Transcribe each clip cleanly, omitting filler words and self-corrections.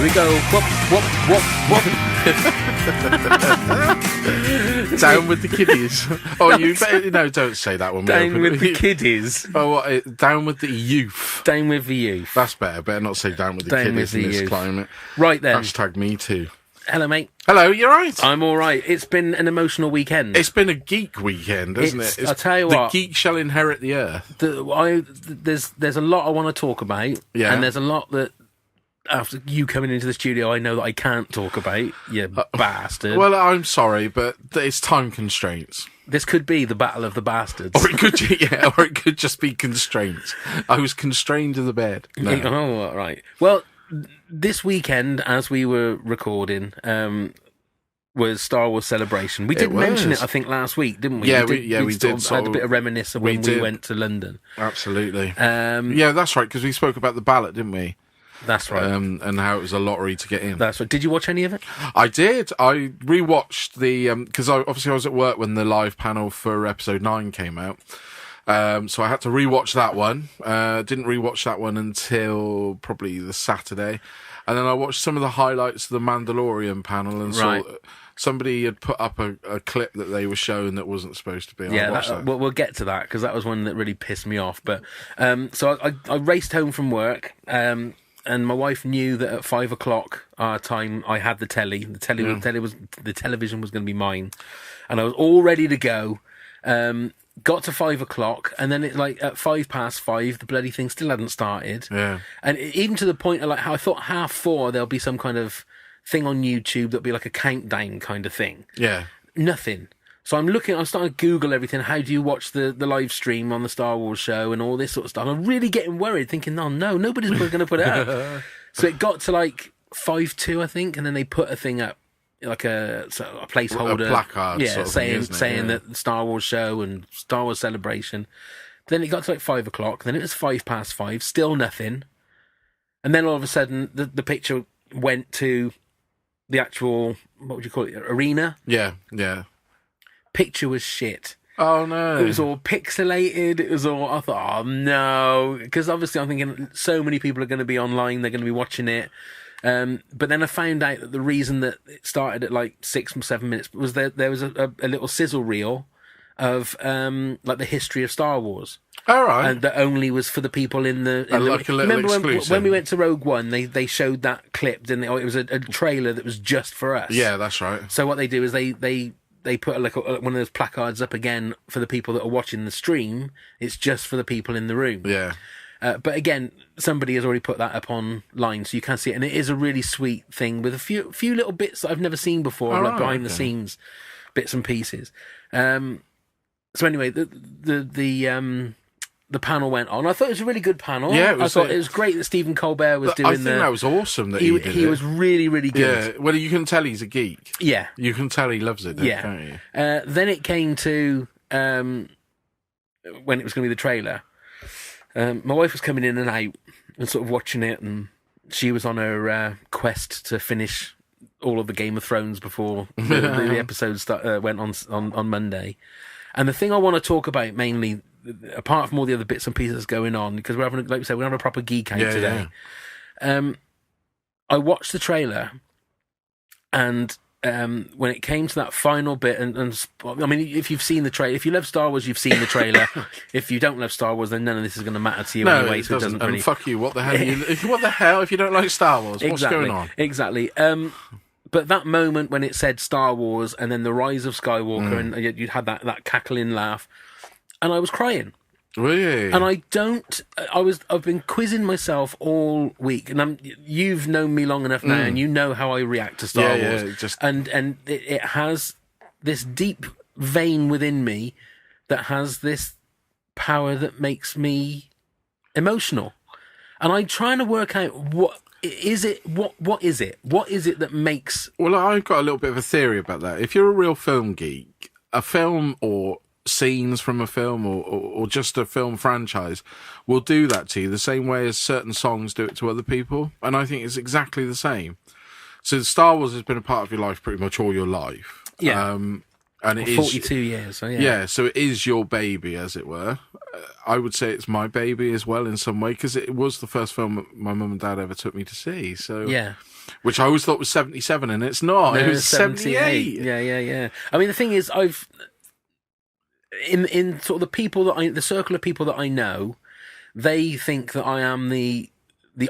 Here we go. Whoop, whoop, whoop, whoop. Down with the kiddies. Oh, don't say that one. Down with the kiddies. Oh, what, down with the youth. Down with the youth. That's better. Better not say down with the kiddies in this climate. Right then. Hashtag me too. Hello, mate. Hello, you're right. I'm all right. It's been an emotional weekend. It's been a geek weekend, hasn't it? I'll tell you what. The geek shall inherit the earth. There's a lot I want to talk about. Yeah. And there's a lot that, after you coming into the studio, I know that I can't talk about, you bastard. Well, I'm sorry, but it's time constraints. This could be the battle of the bastards. Or it could just be constraints. I was constrained to the bed. No. Oh, right. Well, this weekend, as we were recording, was Star Wars Celebration. We did mention it, I think, last week, didn't we? Yeah, we did. Had a bit of reminisce of when we went to London. Absolutely. Yeah, that's right, because we spoke about the ballot, didn't we? That's right. And how it was a lottery to get in. That's right. Did you watch any of it? I did. I rewatched because obviously I was at work when the live panel for episode 9 came out. So I had to rewatch that one. Didn't rewatch that one until probably the Saturday. And then I watched some of the highlights of the Mandalorian panel and saw somebody had put up a clip that they were showing that wasn't supposed to be. Yeah, we'll get to that because that was one that really pissed me off. But so I raced home from work. And my wife knew that at 5 o'clock our time, I had the telly. The television was going to be mine, and I was all ready to go. Got to 5 o'clock, and then at 5:05, the bloody thing still hadn't started. Yeah, and even to the point of how I thought 4:30 there'll be some kind of thing on YouTube that'll be like a countdown kind of thing. Yeah, nothing. So I'm starting to Google everything. How do you watch the live stream on the Star Wars show and all this sort of stuff? I'm really getting worried, thinking, oh, no, nobody's going to put it up. So it got to 5:02, I think, and then they put a thing up, like a placeholder. A placard. Yeah, saying Yeah. that the Star Wars show and Star Wars Celebration. Then it got to 5 o'clock, then it was 5:05, still nothing. And then all of a sudden, the picture went to the actual, what would you call it, arena? Yeah, yeah. Picture was shit. Oh no! It was all pixelated. It was all. I thought, oh no, because obviously I'm thinking so many people are going to be online. They're going to be watching it. But then I found out that the reason that it started at 6 or 7 minutes was there was a little sizzle reel of the history of Star Wars. All right. And that only was for the people in the. A little remember exclusive. when we went to Rogue One, they showed that clip, didn't they? Oh, it was a trailer that was just for us. Yeah, that's right. So what they do is they put one of those placards up again for the people that are watching the stream. It's just for the people in the room. Yeah. But again, somebody has already put that up online, so you can see it. And it is a really sweet thing with a few little bits that I've never seen before, behind the scenes bits and pieces. So anyway, the panel went on. I thought it was a really good panel. Yeah, I thought it was great that Stephen Colbert was doing. I think that was awesome that he was really, really good. Yeah, well, you can tell he's a geek. Yeah, you can tell he loves it. Can't you? Then it came to when it was going to be the trailer. My wife was coming in and out and sort of watching it, and she was on her quest to finish all of the Game of Thrones before the episodes went on Monday. And the thing I want to talk about mainly, apart from all the other bits and pieces going on, because we're having, like we said, we're having a proper geek out today. Yeah. I watched the trailer, and when it came to that final bit, and I mean, if you've seen the trailer, if you love Star Wars, you've seen the trailer. If you don't love Star Wars, then none of this is going to matter to you anyway. So it doesn't really. And fuck you! What the hell? What the hell? If you don't like Star Wars, what's going on? Exactly. But that moment when it said Star Wars and then the rise of Skywalker, and you'd had that cackling laugh, and I was crying. Really? And I've been quizzing myself all week, and you've known me long enough now, and you know how I react to Star Wars. And it has this deep vein within me that has this power that makes me emotional, and I'm trying to work out what is it. What is it? What is it that makes? Well, I've got a little bit of a theory about that. If you're a real film geek, a film or scenes from a film or just a film franchise will do that to you the same way as certain songs do it to other people, and I think it's exactly the same. So Star Wars has been a part of your life pretty much all your life. And it is 42 years. So yeah, so it is your baby, as it were. I would say it's my baby as well in some way, because it was the first film my mum and dad ever took me to see. So yeah. Which I always thought was 77, and it's not. No, it was 78. Yeah. I mean, the thing is, I've in sort of the circle of people that I know, they think that I am the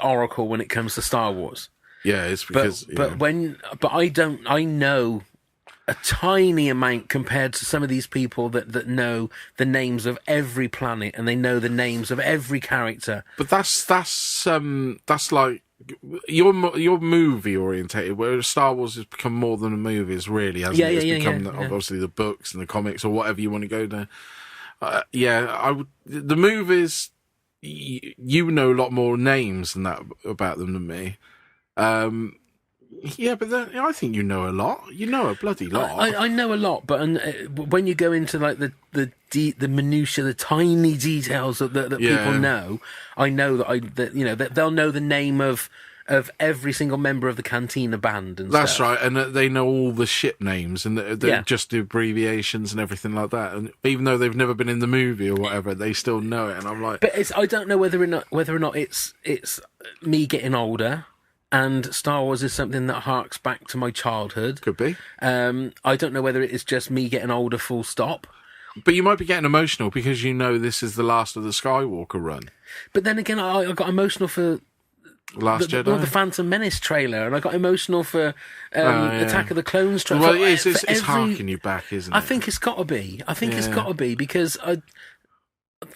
oracle when it comes to Star Wars. Yeah, it's because I know a tiny amount compared to some of these people that know the names of every planet and they know the names of every character. But that's like you're movie orientated, whereas Star Wars has become more than a movie, really, hasn't it? It's become obviously the books and the comics or whatever you want to go there. I would. The movies, you know a lot more names than that about them than me. Yeah, but I think you know a lot. You know a bloody lot. I know a lot, but when you go into like the minutiae, the tiny details that people know, I know that they'll know the name of every single member of the Cantina band and That's stuff. right, and they know all the ship names and they just do abbreviations and everything like that. And even though they've never been in the movie or whatever, they still know it. And I'm like, but I don't know whether or not it's me getting older. And Star Wars is something that harks back to my childhood. Could be. I don't know whether it is just me getting older, full stop. But you might be getting emotional because you know this is the last of the Skywalker run. But then again, I got emotional for Jedi, the Phantom Menace trailer, and I got emotional for Attack of the Clones trailer. Well, it's harking you back, isn't it? I think it's got to be. It's got to be because,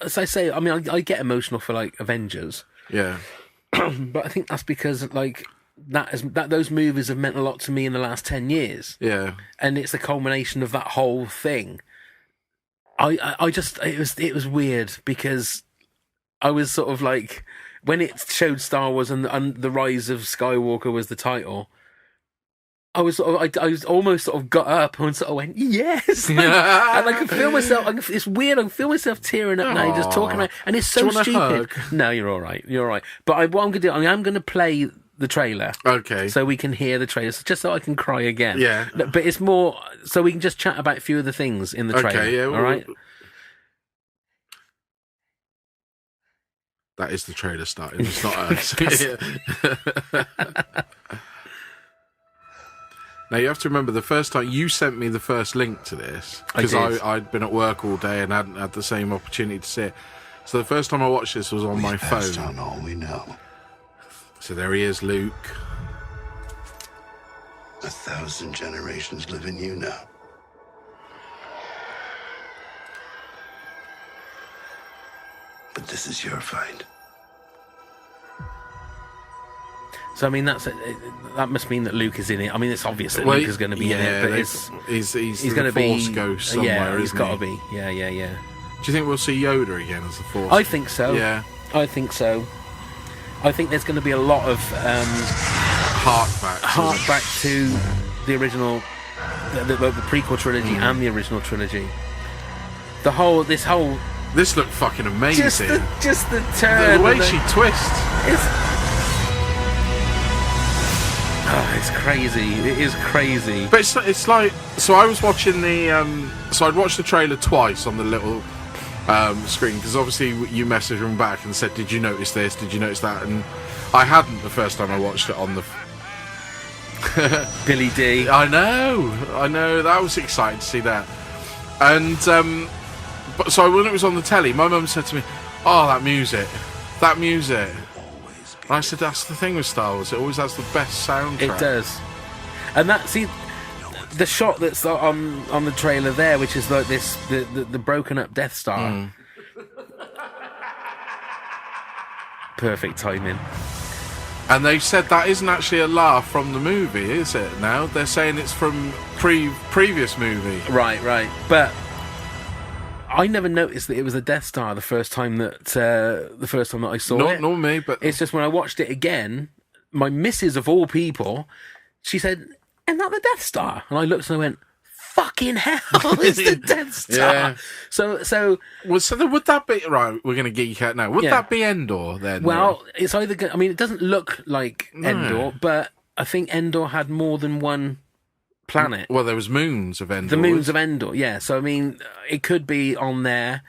as I say, I mean, I get emotional for like Avengers. Yeah. But I think that's because like those movies have meant a lot to me in the last 10 years. Yeah. And it's the culmination of that whole thing. I just it was weird because I was sort of like when it showed Star Wars and the Rise of Skywalker was the title. I was almost sort of got up and sort of went yes, and I could feel myself. It's weird. I can feel myself tearing up now just talking about, and it's so stupid. No, you're all right. You're all right. But what I'm going to do, I'm going to play the trailer, okay, so we can hear the trailer, just so I can cry again. Yeah, but it's more so we can just chat about a few of the things in the trailer. Okay, yeah, all right. That is the trailer starting. It's not us. Now, you have to remember the first time you sent me the first link to this, because I'd been at work all day and hadn't had the same opportunity to see it. So the first time I watched this was on my phone. On all we know. So there he is, Luke. 1,000 generations live in you now. But this is your fight. So I mean, that must mean that Luke is in it. I mean, it's obvious that Luke is going to be in it, but he's going to be Force ghost somewhere. Yeah, he's got to be. Yeah. Do you think we'll see Yoda again as the Force? I think so. Yeah, I think so. I think there's going to be a lot of hark back to the original, the prequel trilogy and the original trilogy. This looked fucking amazing. Just the turn, the way she twists. It's crazy. It is crazy. But it's like, so I was watching so I'd watched the trailer twice on the little screen, because obviously you messaged me back and said, did you notice this? Did you notice that? And I hadn't the first time I watched it on the... Billy D. I know. That was exciting to see that. And, but so when it was on the telly, my mum said to me, oh, that music. And I said, that's the thing with Star Wars. It always has the best soundtrack. It does. And the shot that's on the trailer there, which is like this, the broken up Death Star. Perfect timing. And they said that isn't actually a laugh from the movie, is it? Now they're saying it's from previous movie. Right. But I never noticed that it was a Death Star the first time that I saw it. Nor me, but it's just when I watched it again, my missus of all people, she said, "Isn't that the Death Star?" And I looked and I went, "Fucking hell, it's the Death Star!" Yeah. So would that be right? We're going to geek out now. Would that be Endor then? Well, it's either. I mean, it doesn't look like Endor, but I think Endor had more than one planet. Well, there was moons of Endor. The moons of Endor, yeah. So I mean, it could be on there.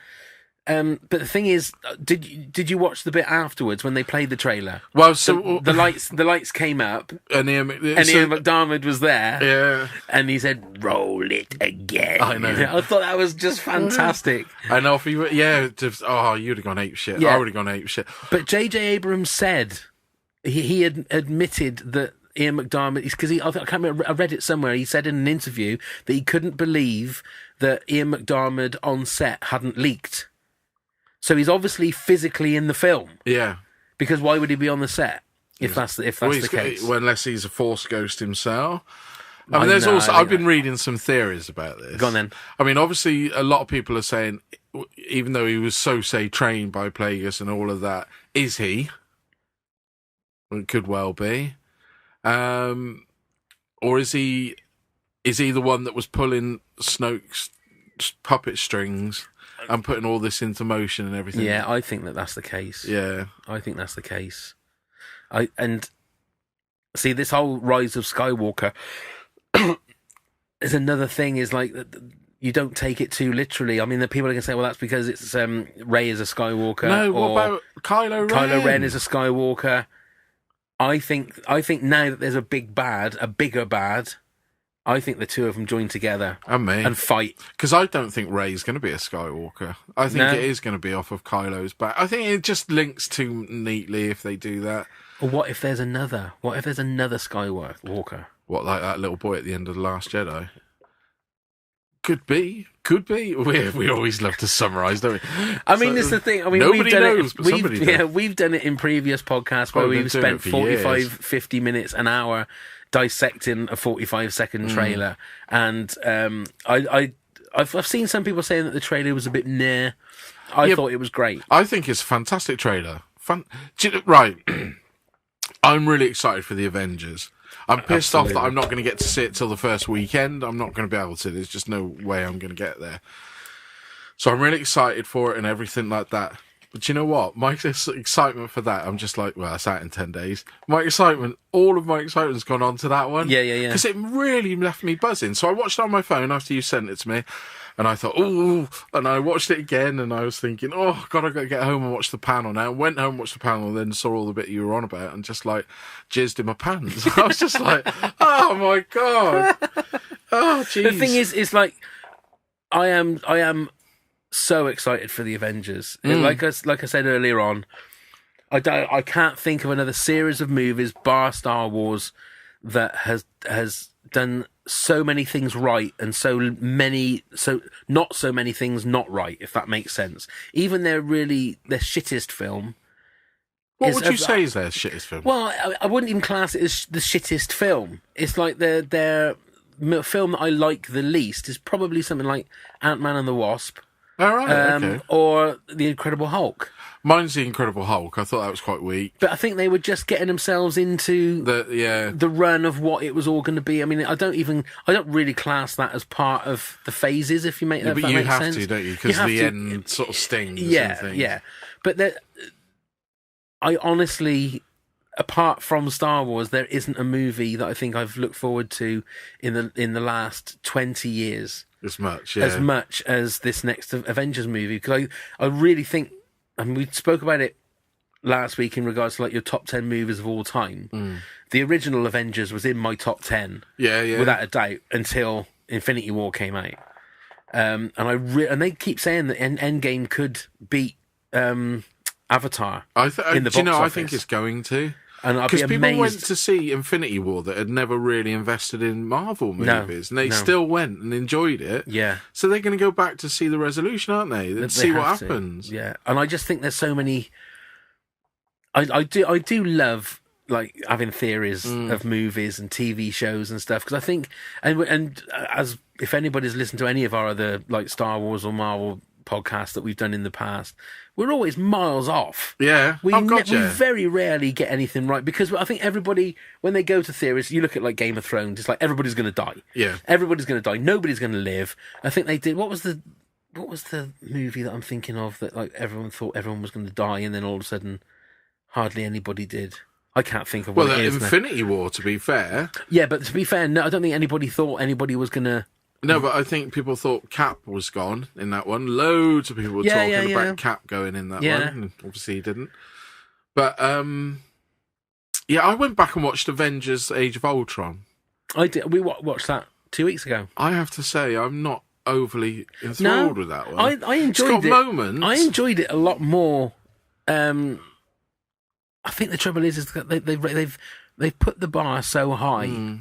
But the thing is, did you watch the bit afterwards when they played the trailer? Well, so the lights came up, and Ian McDiarmid was there, yeah, and he said, "Roll it again." I know. I thought that was just fantastic. I know. If you were, you'd have gone ape shit. Yeah. I would have gone ape shit. But J.J. Abrams said he had admitted that Ian McDiarmid, because I can't remember, I read it somewhere. He said in an interview that he couldn't believe that Ian McDiarmid on set hadn't leaked. So he's obviously physically in the film. Yeah. Because why would he be on the set if that's the case? Well, unless he's a Force ghost himself. I mean, I've been reading some theories about this. Go on then. I mean, obviously, a lot of people are saying, even though he was trained by Plagueis and all of that, is he? Well, it could well be. Or is he the one that was pulling Snoke's puppet strings and putting all this into motion and everything? Yeah, I think that's the case. Yeah. I think that's the case. And see, this whole Rise of Skywalker is another thing, is like, you don't take it too literally. I mean, the people are going to say, well, that's because it's Rey is a Skywalker. No, what about Kylo Ren? Kylo Ren is a Skywalker. I think now that there's a bigger bad, I think the two of them join together and fight. Because I don't think Rey's going to be a Skywalker. I think it is going to be off of Kylo's back. I think it just links too neatly if they do that. Or what if there's another? What if there's another Skywalker? What, like that little boy at the end of The Last Jedi? Could be. We always love to summarise, don't we? I mean, this is the thing. I mean, nobody knows, but somebody does. We've done it in previous podcasts where we've spent 45, 50 minutes, an hour dissecting a 45-second trailer, and I've seen some people saying that the trailer was a bit nah. I thought it was great. I think it's a fantastic trailer. Right. I'm really excited for the Avengers. I'm pissed off that I'm not going to get to see it till the first weekend. I'm not going to be able to. There's just no way I'm going to get there. So I'm really excited for it and everything like that. But you know what? My excitement for that, I'm just like, well, it's out in 10 days. All of my excitement's gone on to that one. Yeah. Because it really left me buzzing. So I watched it on my phone after you sent it to me. And I thought, ooh, and I watched it again, and I was thinking, oh, God, I've got to get home and watch the panel now. Went home, watched the panel, and then saw all the bit you were on about, and just, like, jizzed in my pants. I was just like, oh, my God. Oh, jeez. The thing is, it's like, I am so excited for the Avengers. Like I said earlier on, I can't think of another series of movies, bar Star Wars, that has done so many things right and not so many things not right, if that makes sense. Even their shittest film. What would you say is their shittest film? Well, I wouldn't even class it as the shittest film. It's like their film that I like the least is probably something like Ant-Man and the Wasp. All right, okay. Or The Incredible Hulk. Mine's The Incredible Hulk. I thought that was quite weak. But I think they were just getting themselves into the run of what it was all going to be. I mean, I don't really class that as part of the phases, if you make that, but that you makes have sense. to, don't you? Because the end sort of stings. Yeah. But I honestly, apart from Star Wars, there isn't a movie that I think I've looked forward to in the last 20 years as much as this next Avengers movie. Because I really think, I mean, we spoke about it last week in regards to like your top 10 movies of all time. The original Avengers was in my top 10, without a doubt, until Infinity War came out. And they keep saying that Endgame could beat Avatar in the box office. I think it's going to. And I'd be amazed. People went to see Infinity War that had never really invested in Marvel movies, and they still went and enjoyed it. Yeah. So they're going to go back to see the resolution, aren't they? And see what happens. Yeah. And I just think there's so many. I do love like having theories of movies and TV shows and stuff, because I think and as if anybody's listened to any of our other like Star Wars or Marvel podcasts that we've done in the past, we're always miles off. Yeah. We very rarely get anything right, because I think everybody, when they go to theories, you look at like Game of Thrones, it's like everybody's going to die. Yeah. Everybody's going to die. Nobody's going to live. I think they did. What was the movie that I'm thinking of that like everyone thought everyone was going to die, and then all of a sudden hardly anybody did? I can't think of what it is. Infinity War, to be fair. Yeah, but to be fair, no, I don't think anybody thought anybody was going to... No, but I think people thought Cap was gone in that one. Loads of people were talking about Cap going in that one. And obviously he didn't. But, I went back and watched Avengers Age of Ultron. I did. We watched that 2 weeks ago. I have to say, I'm not overly enthralled with that one. I enjoyed it. Moments. I enjoyed it a lot more. I think the trouble is that they've put the bar so high.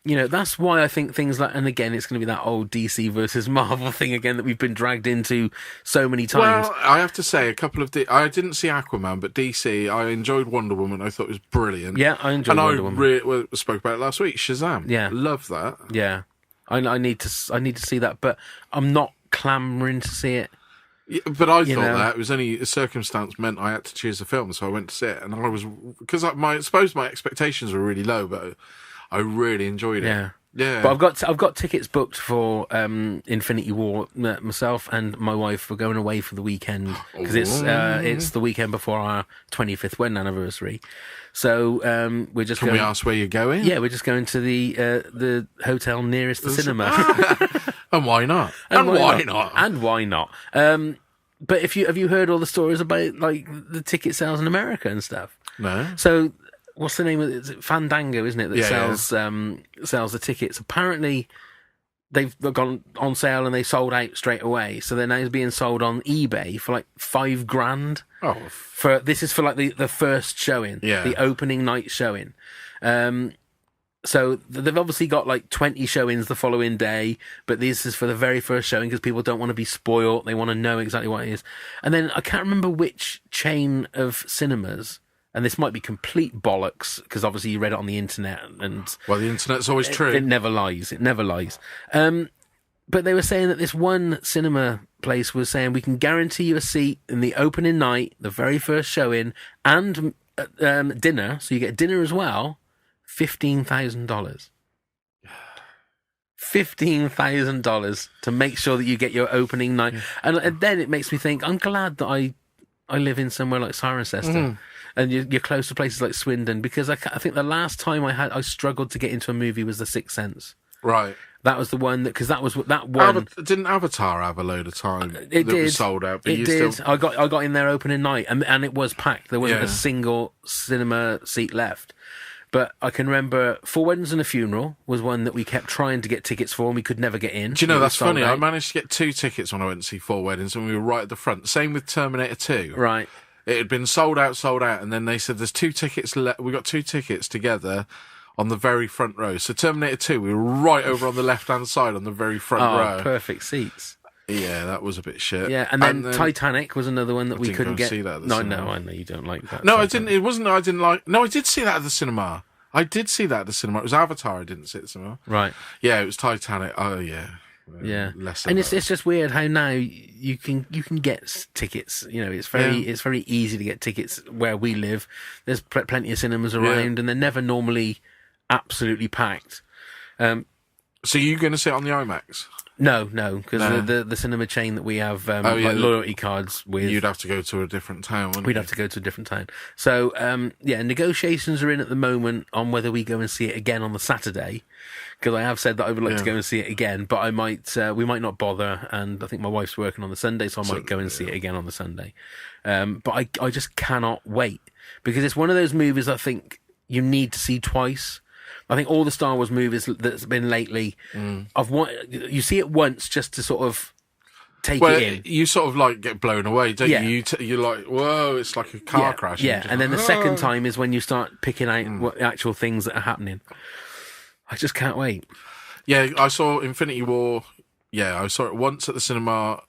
You know, that's why I think things like, and again, it's going to be that old DC versus Marvel thing again that we've been dragged into so many times. Well, I have to say, I didn't see Aquaman, but DC, I enjoyed Wonder Woman. I thought it was brilliant. Yeah, I enjoyed Wonder Woman. We spoke about it last week. Shazam. Yeah, love that. Yeah, I need to see that, but I'm not clamouring to see it. Yeah, but I thought that it was only a circumstance meant I had to choose a film, so I went to see it, and I was because I suppose my expectations were really low, but I really enjoyed it. Yeah. But I've got tickets booked for Infinity War. Myself and my wife were going away for the weekend because it's the weekend before our 25th wedding anniversary. So we're just. Can we ask where you're going? Yeah, we're just going to the hotel nearest the cinema. And why not? And why not? But have you heard all the stories about like the ticket sales in America and stuff? No. So. What's the name of it? Is it Fandango, isn't it, that sells the tickets? Apparently, they've gone on sale and they sold out straight away. So they're now being sold on eBay for like $5,000. Oh, this is for like the first showing, the opening night showing. So they've obviously got like 20 showings the following day, but this is for the very first showing because people don't want to be spoiled. They want to know exactly what it is. And then I can't remember which chain of cinemas. And this might be complete bollocks because obviously you read it on the internet, and the internet's always true. It never lies. It never lies. But they were saying that this one cinema place was saying we can guarantee you a seat in the opening night, the very first showing, and dinner. So you get dinner as well. $15,000. $15,000 to make sure that you get your opening night, and then it makes me think. I'm glad that I live in somewhere like Cirencester. And you're close to places like Swindon, because I think the last time I struggled to get into a movie was The Sixth Sense. Right. That was the one that one. Didn't Avatar have a load of time? It did. Was sold out. But it did. I got in there opening night, and it was packed. There wasn't a single cinema seat left. But I can remember Four Weddings and a Funeral was one that we kept trying to get tickets for, and we could never get in. Do you know, that's funny. I managed to get 2 tickets when I went to see Four Weddings, and we were right at the front. Same with Terminator 2. Right. It had been sold out, and then they said there's 2 tickets left. We got 2 tickets together on the very front row. So Terminator 2, we were right over on the left-hand side on the very front row. Perfect seats. Yeah, that was a bit shit. Yeah, and then Titanic was another one that we couldn't get. See that at the cinema. No, I know you don't like that. No, Titanic. I didn't. It wasn't. I didn't like. No, I did see that at the cinema. It was Avatar. I didn't see at the cinema. Right. Yeah, it was Titanic. Oh yeah. Yeah, and it's just weird how now you can get tickets. You know, it's very easy to get tickets where we live. There's plenty of cinemas around, and they're never normally absolutely packed. So you're going to sit on the IMAX? No, because the cinema chain that we have loyalty cards with, you'd have to go to a different town. We'd have to go to a different town. So negotiations are in at the moment on whether we go and see it again on the Saturday. Because I have said that I would like to go and see it again, but we might not bother, and I think my wife's working on the Sunday, so I might go and see it again on the Sunday. But I just cannot wait, because it's one of those movies I think you need to see twice. I think all the Star Wars movies that's been lately, you see it once just to sort of take it in. You sort of like get blown away, don't you? You're like, whoa, it's like a car crash. Yeah, and then the second time is when you start picking out what actual things that are happening. I just can't wait. Yeah, I saw Infinity War. Yeah, I saw it once at the cinema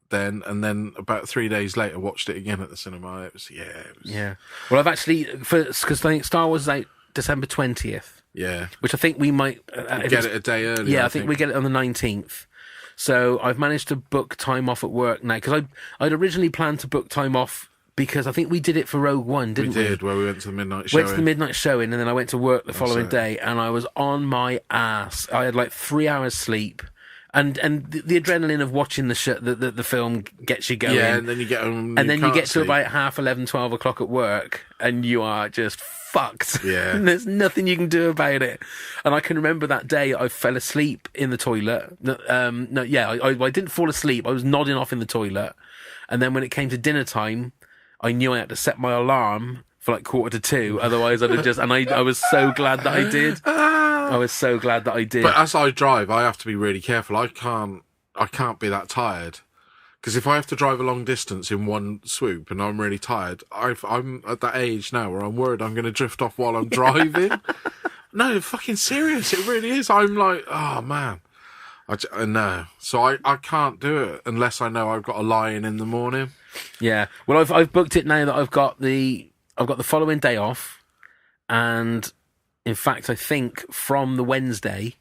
then, and then about 3 days later watched it again at the cinema. It was. Yeah. Well, I've actually, because I think Star Wars is out December 20th. Yeah. Which I think we might... get it a day earlier. Yeah, I think we get it on the 19th. So I've managed to book time off at work now, because I'd originally planned to book time off because I think we did it for Rogue One, didn't we? We did, where we went to the midnight showing. Went to the midnight showing, and then I went to work the following day, and I was on my ass. I had like 3 hours sleep, and the adrenaline of watching the film gets you going. Yeah, and then you get home, and then you get to about 11:30, 12 o'clock at work, and you are just fucked. Yeah. And there's nothing you can do about it. And I can remember that day I fell asleep in the toilet. I didn't fall asleep. I was nodding off in the toilet. And then when it came to dinner time, I knew I had to set my alarm for like 1:45. Otherwise, I'd have just... And I was so glad that I did. I was so glad that I did. But as I drive, I have to be really careful. I can't be that tired. Because if I have to drive a long distance in one swoop and I'm really tired, I'm at that age now where I'm worried I'm going to drift off while I'm driving. No, fucking serious. It really is. I'm like, oh, man. No. So I can't do it unless I know I've got a lie-in the morning. Yeah. Well, I've booked it now that I've got the following day off. And, in fact, I think from the Wednesday...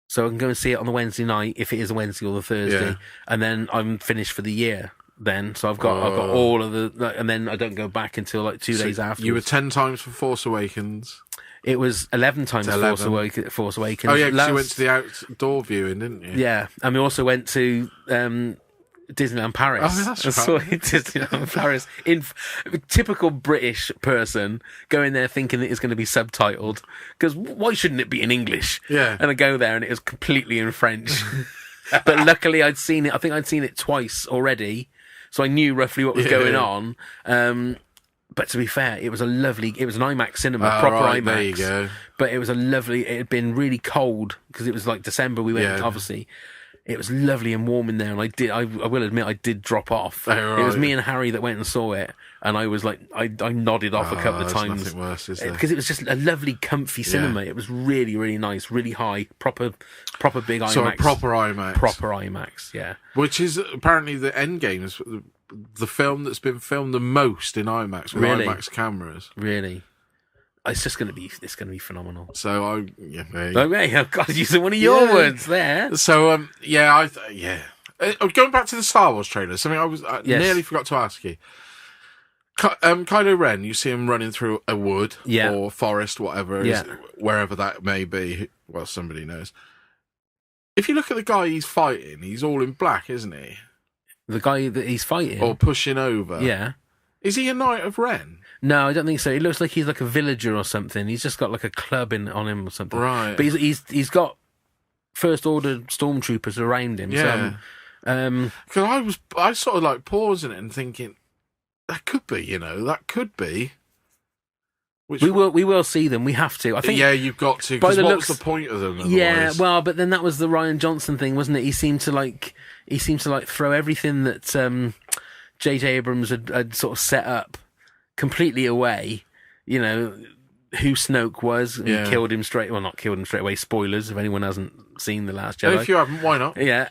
So I can go and see it on the Wednesday night, if it is a Wednesday or the Thursday, and then I'm finished for the year then. So I've got all of the... And then I don't go back until like 2 days after. You were 10 times for Force Awakens. It was 11 times Force Awakens. Oh, yeah, because you went to the outdoor viewing, didn't you? Yeah, and we also went to... Disneyland Paris. Oh, that's right. Saw Disneyland Paris. In typical British person going there thinking that it's going to be subtitled, because why shouldn't it be in English? Yeah. And I go there and it was completely in French. But luckily I'd seen it. I think I'd seen it twice already, so I knew roughly what was going on. But to be fair, it was an IMAX cinema, proper right, IMAX. There you go. But it had been really cold because it was like December. We went, obviously. It was lovely and warm in there, and I will admit, I did drop off. Oh, right. It was me and Harry that went and saw it, and I was like, I nodded off a couple of times. Nothing worse, is there? Because it was just a lovely, comfy cinema. It was really, really nice, really high, proper big IMAX. So a proper IMAX. Proper IMAX, yeah. Which is apparently the Endgame is the film that's been filmed the most in IMAX with IMAX cameras. Really? It's going to be phenomenal. So I've got to use one of your words there. So going back to the Star Wars trailer, something I nearly forgot to ask you. Kylo Ren, you see him running through a wood or forest, whatever, wherever that may be. Well, somebody knows. If you look at the guy he's fighting, he's all in black, isn't he? The guy that he's fighting, or pushing over, yeah. Is he a Knight of Ren? No, I don't think so. He looks like he's like a villager or something. He's just got like a club on him or something. Right. But he's got First Order stormtroopers around him. Yeah. Because I sort of like pausing it and thinking, that could be, that could be. We will see them. We have to. I think. Yeah, you've got to. Because what's the point of them? Otherwise? Yeah, well, but then that was the Rian Johnson thing, wasn't it? He seemed to like throw everything that J.J. Abrams had sort of set up completely away. Who Snoke was, and killed him straight. Well, not killed him straight away. Spoilers if anyone hasn't seen The Last Jedi. If you haven't, why not? Yeah.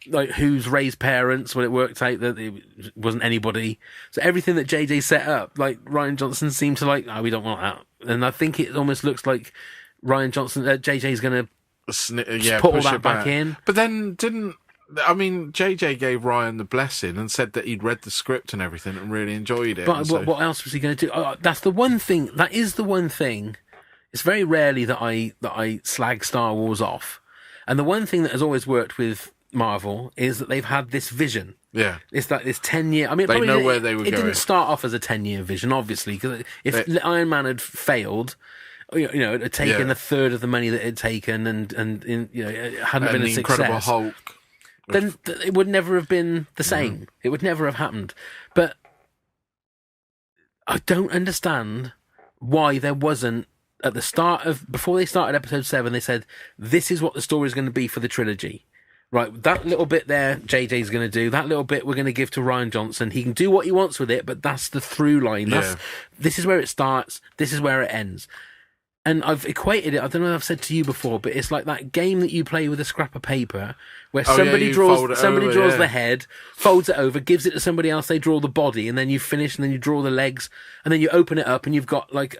Like who's Rey's parents? Well, it worked out that it wasn't anybody. So everything that JJ set up, like Rian Johnson seemed to like. We don't want that. And I think it almost looks like Rian Johnson, JJ's going to put all that back in. But then JJ gave Ryan the blessing and said that he'd read the script and everything and really enjoyed it. But what else was he going to do? That's the one thing. That is the one thing. It's very rarely that I slag Star Wars off. And the one thing that has always worked with Marvel is that they've had this vision. Yeah. It's like this 10-year... I mean, they know where they were going. It didn't start off as a 10-year vision, obviously, because if Iron Man had failed... it had taken a third of the money that it had taken, and it hadn't been a success. Incredible Hulk. Then it would never have been the same. Mm. It would never have happened. But I don't understand why there wasn't, at the start of, before they started episode 7, they said, this is what the story is going to be for the trilogy. Right, that little bit there, JJ's going to do. That little bit we're going to give to Rian Johnson. He can do what he wants with it, but that's the through line. This is where it starts. This is where it ends. And I've equated it, I don't know if I've said to you before, but it's like that game that you play with a scrap of paper where somebody draws the head, folds it over, gives it to somebody else, they draw the body, and then you finish, and then you draw the legs, and then you open it up, and you've got like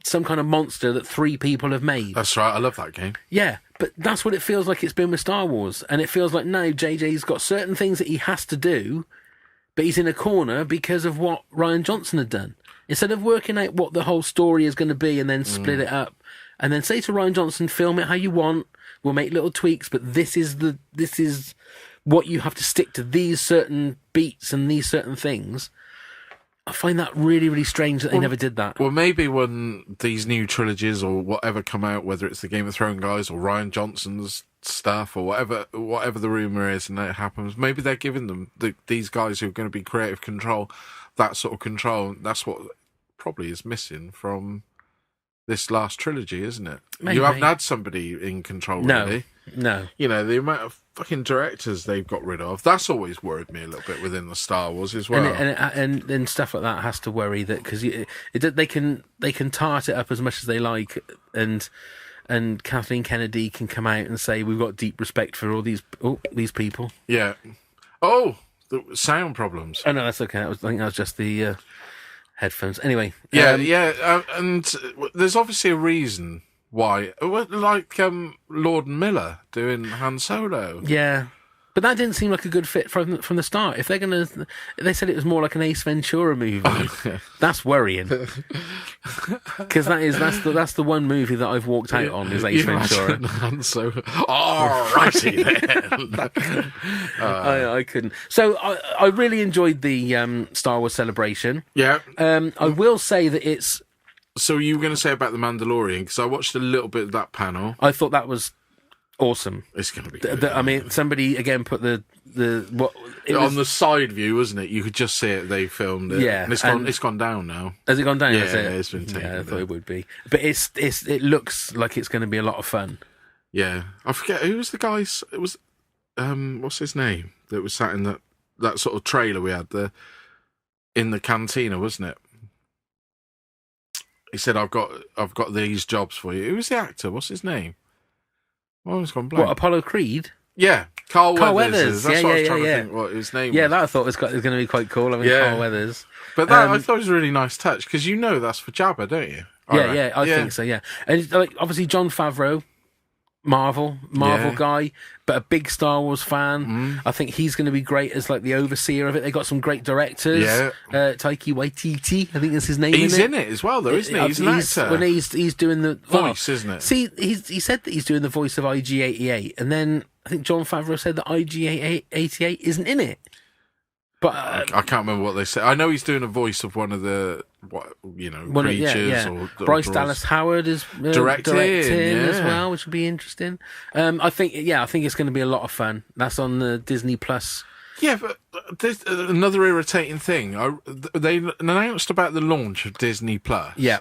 some kind of monster that 3 people have made. That's right, I love that game. Yeah, but that's what it feels like it's been with Star Wars. And it feels like now JJ's got certain things that he has to do, but he's in a corner because of what Rian Johnson had done. Instead of working out what the whole story is going to be and then split it up, and then say to Rian Johnson, film it how you want, we'll make little tweaks, but this is what you have to stick to, these certain beats and these certain things. I find that really, really strange that they never did that. Well, maybe when these new trilogies or whatever come out, whether it's the Game of Thrones guys or Ryan Johnson's stuff or whatever the rumor is, and that happens, maybe they're giving them these guys who are going to be creative control, that sort of control. That's what probably is missing from this last trilogy, isn't it? Maybe. You haven't had somebody in control, really. No. You know, the amount of fucking directors they've got rid of, that's always worried me a little bit within the Star Wars as well. And stuff like that has to worry that, because they can tart it up as much as they like, and Kathleen Kennedy can come out and say, we've got deep respect for all these people. Yeah. Oh, the sound problems. Oh, no, that's okay. I think that was just the headphones. Anyway. And there's obviously a reason why. Like Lord Miller doing Han Solo. Yeah. But that didn't seem like a good fit from the start. If they said it was more like an Ace Ventura movie. That's worrying. Because that's the one movie that I've walked out on is Ace Ventura. Han Solo. Oh, righty then. I couldn't. So I really enjoyed the Star Wars Celebration. Yeah. I will say that it's. So you were going to say about the Mandalorian, because I watched a little bit of that panel. I thought that was awesome. It's going to be good. I mean, somebody again put on the side view, wasn't it? You could just see it. They filmed it. Yeah, and it's gone down now. Has it gone down? Yeah, has it? It's been taken. Yeah, I thought it would be, but it looks like it's going to be a lot of fun. Yeah, I forget who was the guy. It was what's his name that was sat in that sort of trailer we had in the cantina, wasn't it? He said, "I've got these jobs for you." Who was the actor? What's his name? I almost gone blank. What, Apollo Creed? Yeah, Carl Weathers. That's what I was trying to think what his name was. Yeah, that I thought was going to be quite cool. I mean, Carl Weathers. But that I thought was a really nice touch, because you know that's for Jabba, don't you? I think so, yeah. And like, obviously Jon Favreau, Marvel guy, but a big Star Wars fan. I think he's going to be great as like the overseer of it. They got some great directors. Yeah. Taika Waititi, I think that's his name. He's in it as well, though, isn't he? He's an actor. When he's doing the voice, isn't it? See, he said that he's doing the voice of IG-88, and then I think Jon Favreau said that IG-88 isn't in it. But I can't remember what they said. I know he's doing a voice of one of the creatures. Or Bryce Dallas Howard is directing as well, which would be interesting. I think it's going to be a lot of fun. That's on the Disney Plus. Yeah, but there's another irritating thing. They announced about the launch of Disney Plus. Yeah.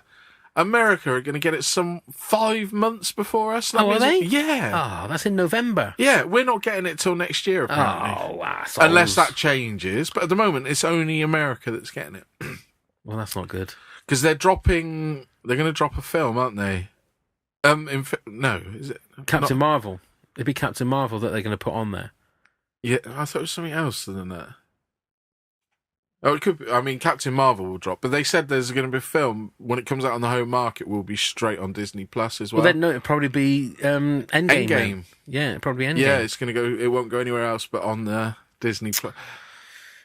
America are going to get it some 5 months before us. Are they? Yeah. Oh, that's in November. Yeah, we're not getting it till next year, apparently. Oh, assholes. Unless that changes. But at the moment, it's only America that's getting it. Well, that's not good. Because they're going to drop a film, aren't they? No, is it? Captain Marvel. It'd be Captain Marvel that they're going to put on there. Yeah, I thought it was something else than that. Oh, it could be. I mean, Captain Marvel will drop, but they said there's going to be a film when it comes out on the home market. Will be straight on Disney Plus as well. Well, then no, it'll probably be Endgame. Endgame. Yeah, probably Endgame. Yeah, it's going to go. It won't go anywhere else but on the Disney Plus.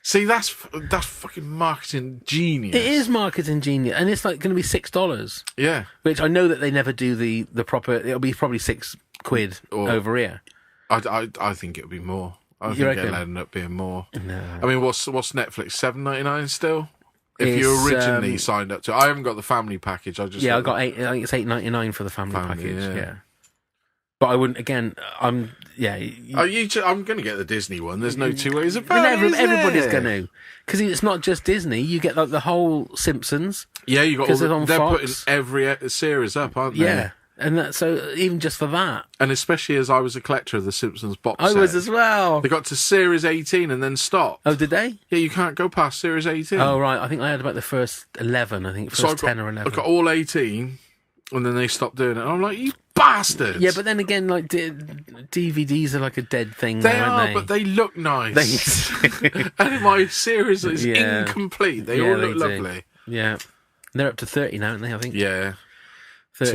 See, that's fucking marketing genius. It is marketing genius, and it's like going to be $6. Yeah, which I know that they never do the proper. It'll be probably £6 over here. I think it'll be more. I think it'll end up being more. No. I mean, what's Netflix? $7.99 still? If you originally signed up to, I haven't got the family package. I got I think it's $8.99 for the family package. Yeah. But I wouldn't. Again, I'm going to get the Disney one. There's no two ways about it. Everybody's going to, because it's not just Disney. You get like the whole Simpsons. Yeah, you got all they're Fox. putting every series up, aren't they? Yeah. And so even just for that, and especially as I was a collector of the Simpsons box set, I was as well. They got to series 18 and then stopped. Oh, did they? Yeah, you can't go past series 18. Oh, right. I think I had about the first 11. I think first 10 or 11. I got all 18, and then they stopped doing it. And I'm like, you bastards! Yeah, but then again, like DVDs are like a dead thing. They now, are, aren't they? but they look nice. And my series is incomplete. They all look lovely. Yeah, they're up to 30 now, aren't they? I think. Yeah. Was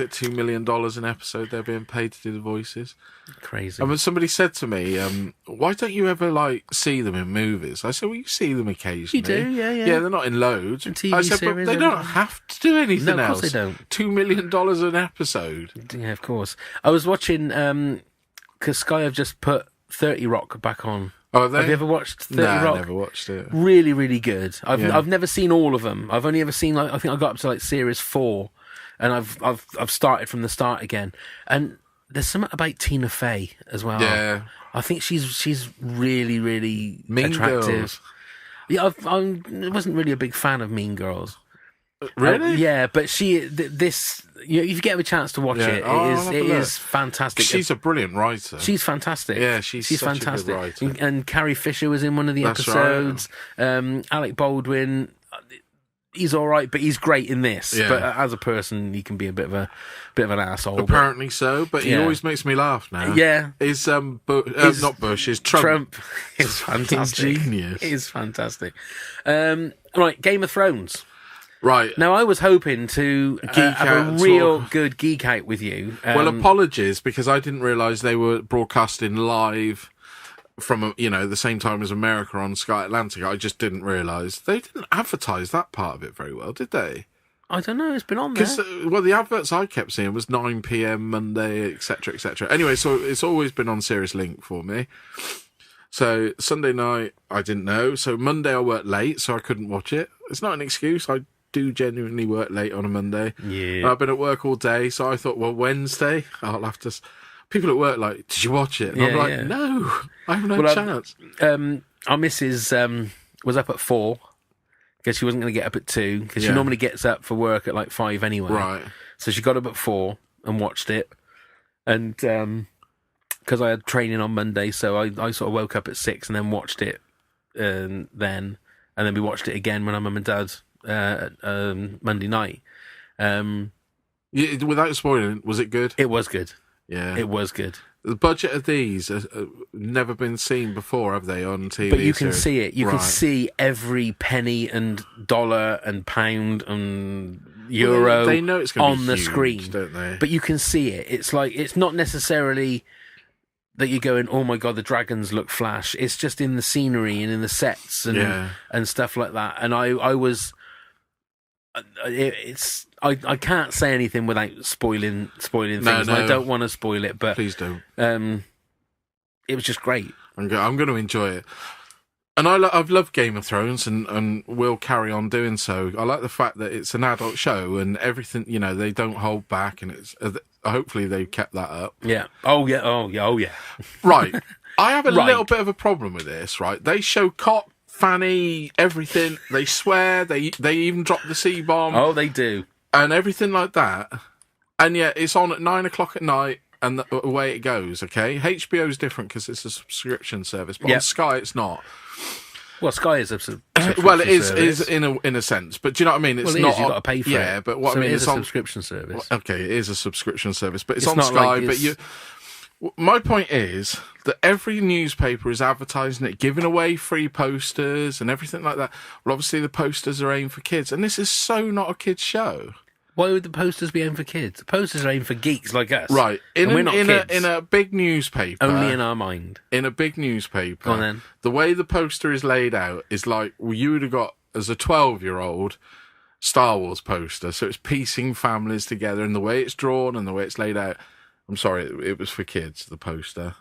it $2 million an episode they're being paid to do the voices? Crazy. And when somebody said to me, why don't you ever see them in movies? I said, well, you see them occasionally. You do, yeah. Yeah, they're not in loads. TV I said, series, but they don't have to do anything else. Of course they don't. $2 million an episode. Yeah, of course. I was watching, because Sky have just put 30 Rock back on Oh, have they? Have you ever watched 30 Nah, Rock? I never watched it. Really, really good. Yeah. I've never seen all of them. I've only ever seen I think I got up to like series 4, and I've started from the start again. And there's something about Tina Fey as well. Yeah. I think she's really, really Mean attractive. Girls. Yeah, I wasn't really a big fan of Mean Girls. Really? Yeah, but if you get a chance to watch it, it is fantastic. She's a brilliant writer. She's fantastic. Yeah, she's such fantastic. a good writer. And Carrie Fisher was in one of the That's episodes. Alec Baldwin, he's all right, but he's great in this. Yeah. But as a person, he can be a bit of an asshole. Apparently so, but he Yeah. always makes me laugh now. Yeah. Is not Bush, is Trump. is fantastic. Genius. It is fantastic. Right, Game of Thrones. Right. Now, I was hoping to Geek have out a and real talk. good geek out with you. Well, apologies, because I didn't realise they were broadcasting live from the same time as America on Sky Atlantic. I just didn't realise. They didn't advertise that part of it very well, did they? I don't know, it's been on there. Because the adverts I kept seeing was 9 p.m. Monday, etc., etc. Anyway, so it's always been on Serious Link for me. So Sunday night, I didn't know. So Monday I worked late, so I couldn't watch it. It's not an excuse. I do genuinely work late on a Monday. Yeah. And I've been at work all day, so I thought, well, Wednesday, I'll have to... People at work like, did you watch it? And I'm like, no, I have no chance. Our missus was up at 4 because she wasn't going to get up at 2 because she normally gets up for work at like 5 anyway. Right. So she got up at 4 and watched it. And because I had training on Monday, so I sort of woke up at 6 and then watched it and then we watched it again when I'm Mum and Dad Monday night. Without spoiling, was it good? It was good. Yeah. It was good. The budget of these have never been seen before, have they, on TV? But you can see it. You can Right. see every penny and dollar and pound and euro they know it's gonna be on the huge, screen, don't they? But you can see it. It's like, it's not necessarily that you're going, oh my God, the dragons look flash. It's just in the scenery and in the sets and stuff like that. And I was... I can't say anything without spoiling things. No. And I don't want to spoil it, but Please don't. it was just great. I'm going to enjoy it. And I've loved Game of Thrones and will carry on doing so. I like the fact that it's an adult show and everything, they don't hold back, and it's hopefully they've kept that up. Yeah. Oh yeah. Right. I have a Right. little bit of a problem with this, right? They show cock, fanny, everything. They swear. They even drop the C-bomb. Oh, they do. And everything like that. And yet it's on at 9 o'clock at night and away it goes, okay? HBO's different because it's a subscription service, but on Sky it's not. Well, Sky is a subscription Well, it is service. in a sense, but do you know what I mean? It's Well, it not. is, you've got to pay for it. Yeah, but what So I mean, it is it's a on subscription service. Okay, it is a subscription service, but it's on not Sky. like But my point is that every newspaper is advertising it, giving away free posters and everything like that. Well, obviously the posters are aimed for kids, and this is so not a kids' show. Why would the posters be aimed for kids? The posters are aimed for geeks like us. Right. We're not kids. In a big newspaper. Only in our mind. In a big newspaper. Go on then. The way the poster is laid out is like, well, you would have got, as a 12-year-old, Star Wars poster. So it's piecing families together, and the way it's drawn and the way it's laid out. I'm sorry, it was for kids, the poster.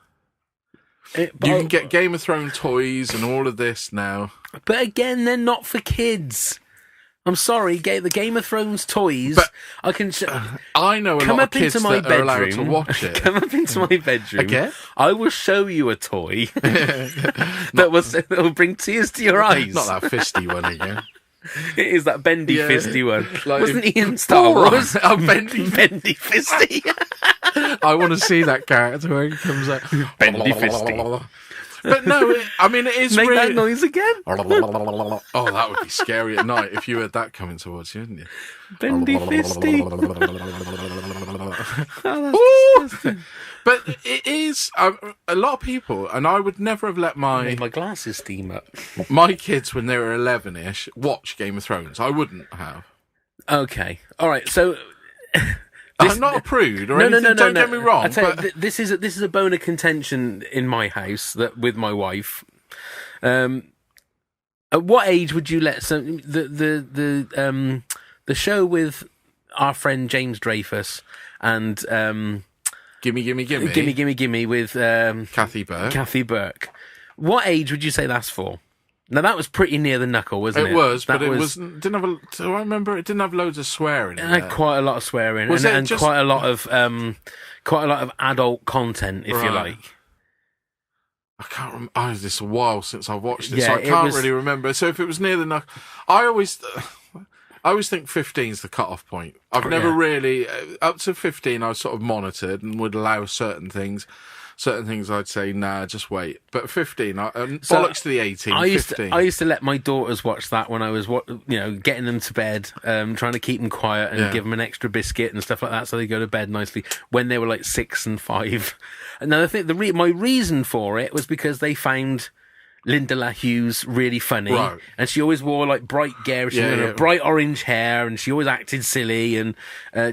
You can get Game of Thrones toys and all of this now. But again, they're not for kids. I'm sorry, the Game of Thrones toys. But I can. I know a Come lot of up into kids my that are allowed to bedroom. watch it. Come up into my bedroom. Again? I will show you a toy that will bring tears to your eyes. Not that fisty one again. It is that bendy fisty one. Like Wasn't he in Star Wars? Oh, bendy. Bendy fisty. I want to see that character when he comes out. Bendy fisty. But no, it is Make really... that noise again. Oh, that would be scary at night if you heard that coming towards you, wouldn't you? Bendy fisty. But it is a lot of people, and I would never have let Made my glasses steam up. my kids when they were 11ish watch Game of Thrones. I wouldn't have. Okay. All right. So I'm not a prude or anything. Don't get me wrong. I tell But you, this is a bone of contention in my house that with my wife. At what age would you let the show with our friend James Dreyfus and gimme Gimme with Kathy Burke. Kathy Burke? What age would you say that's for? Now, that was pretty near the knuckle, wasn't it? It was, that but it wasn't. Didn't have. Do I remember? It didn't have loads of swearing. It had quite a lot of swearing, and quite a lot of adult content, if you like. I can't remember. Oh, this is a while since I watched it, Yeah, so I can't really remember. So if it was near the knuckle, I always think 15 is the cut-off point. I've never really up to 15. I was sort of monitored and would allow certain things. Certain things I'd say, nah, just wait. But 15, bollocks to the 18. I used to let my daughters watch that when I was, getting them to bed, trying to keep them quiet and give them an extra biscuit and stuff like that, so they go to bed nicely. When they were like 6 and 5. Another thing, my reason for it was because they found Linda LaHughes really funny, right. And she always wore like bright gear, bright orange hair, and she always acted silly. And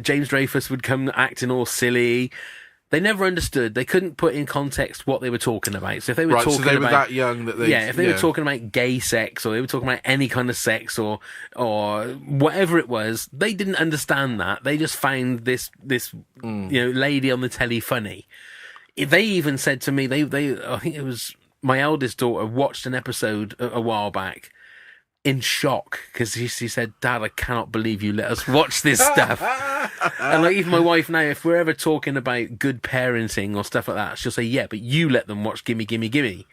James Dreyfus would come acting all silly. They never understood. They couldn't put in context what they were talking about. So if they were talking were about that young that they, if they were talking about gay sex, or they were talking about any kind of sex, or whatever it was, they didn't understand that. They just found this lady on the telly funny. They even said to me, they I think it was my eldest daughter watched an episode a while back in shock because she said, "Dad, I cannot believe you let us watch this stuff." And like even my wife now, if we're ever talking about good parenting or stuff like that, she'll say, "Yeah, but you let them watch Gimme Gimme Gimme."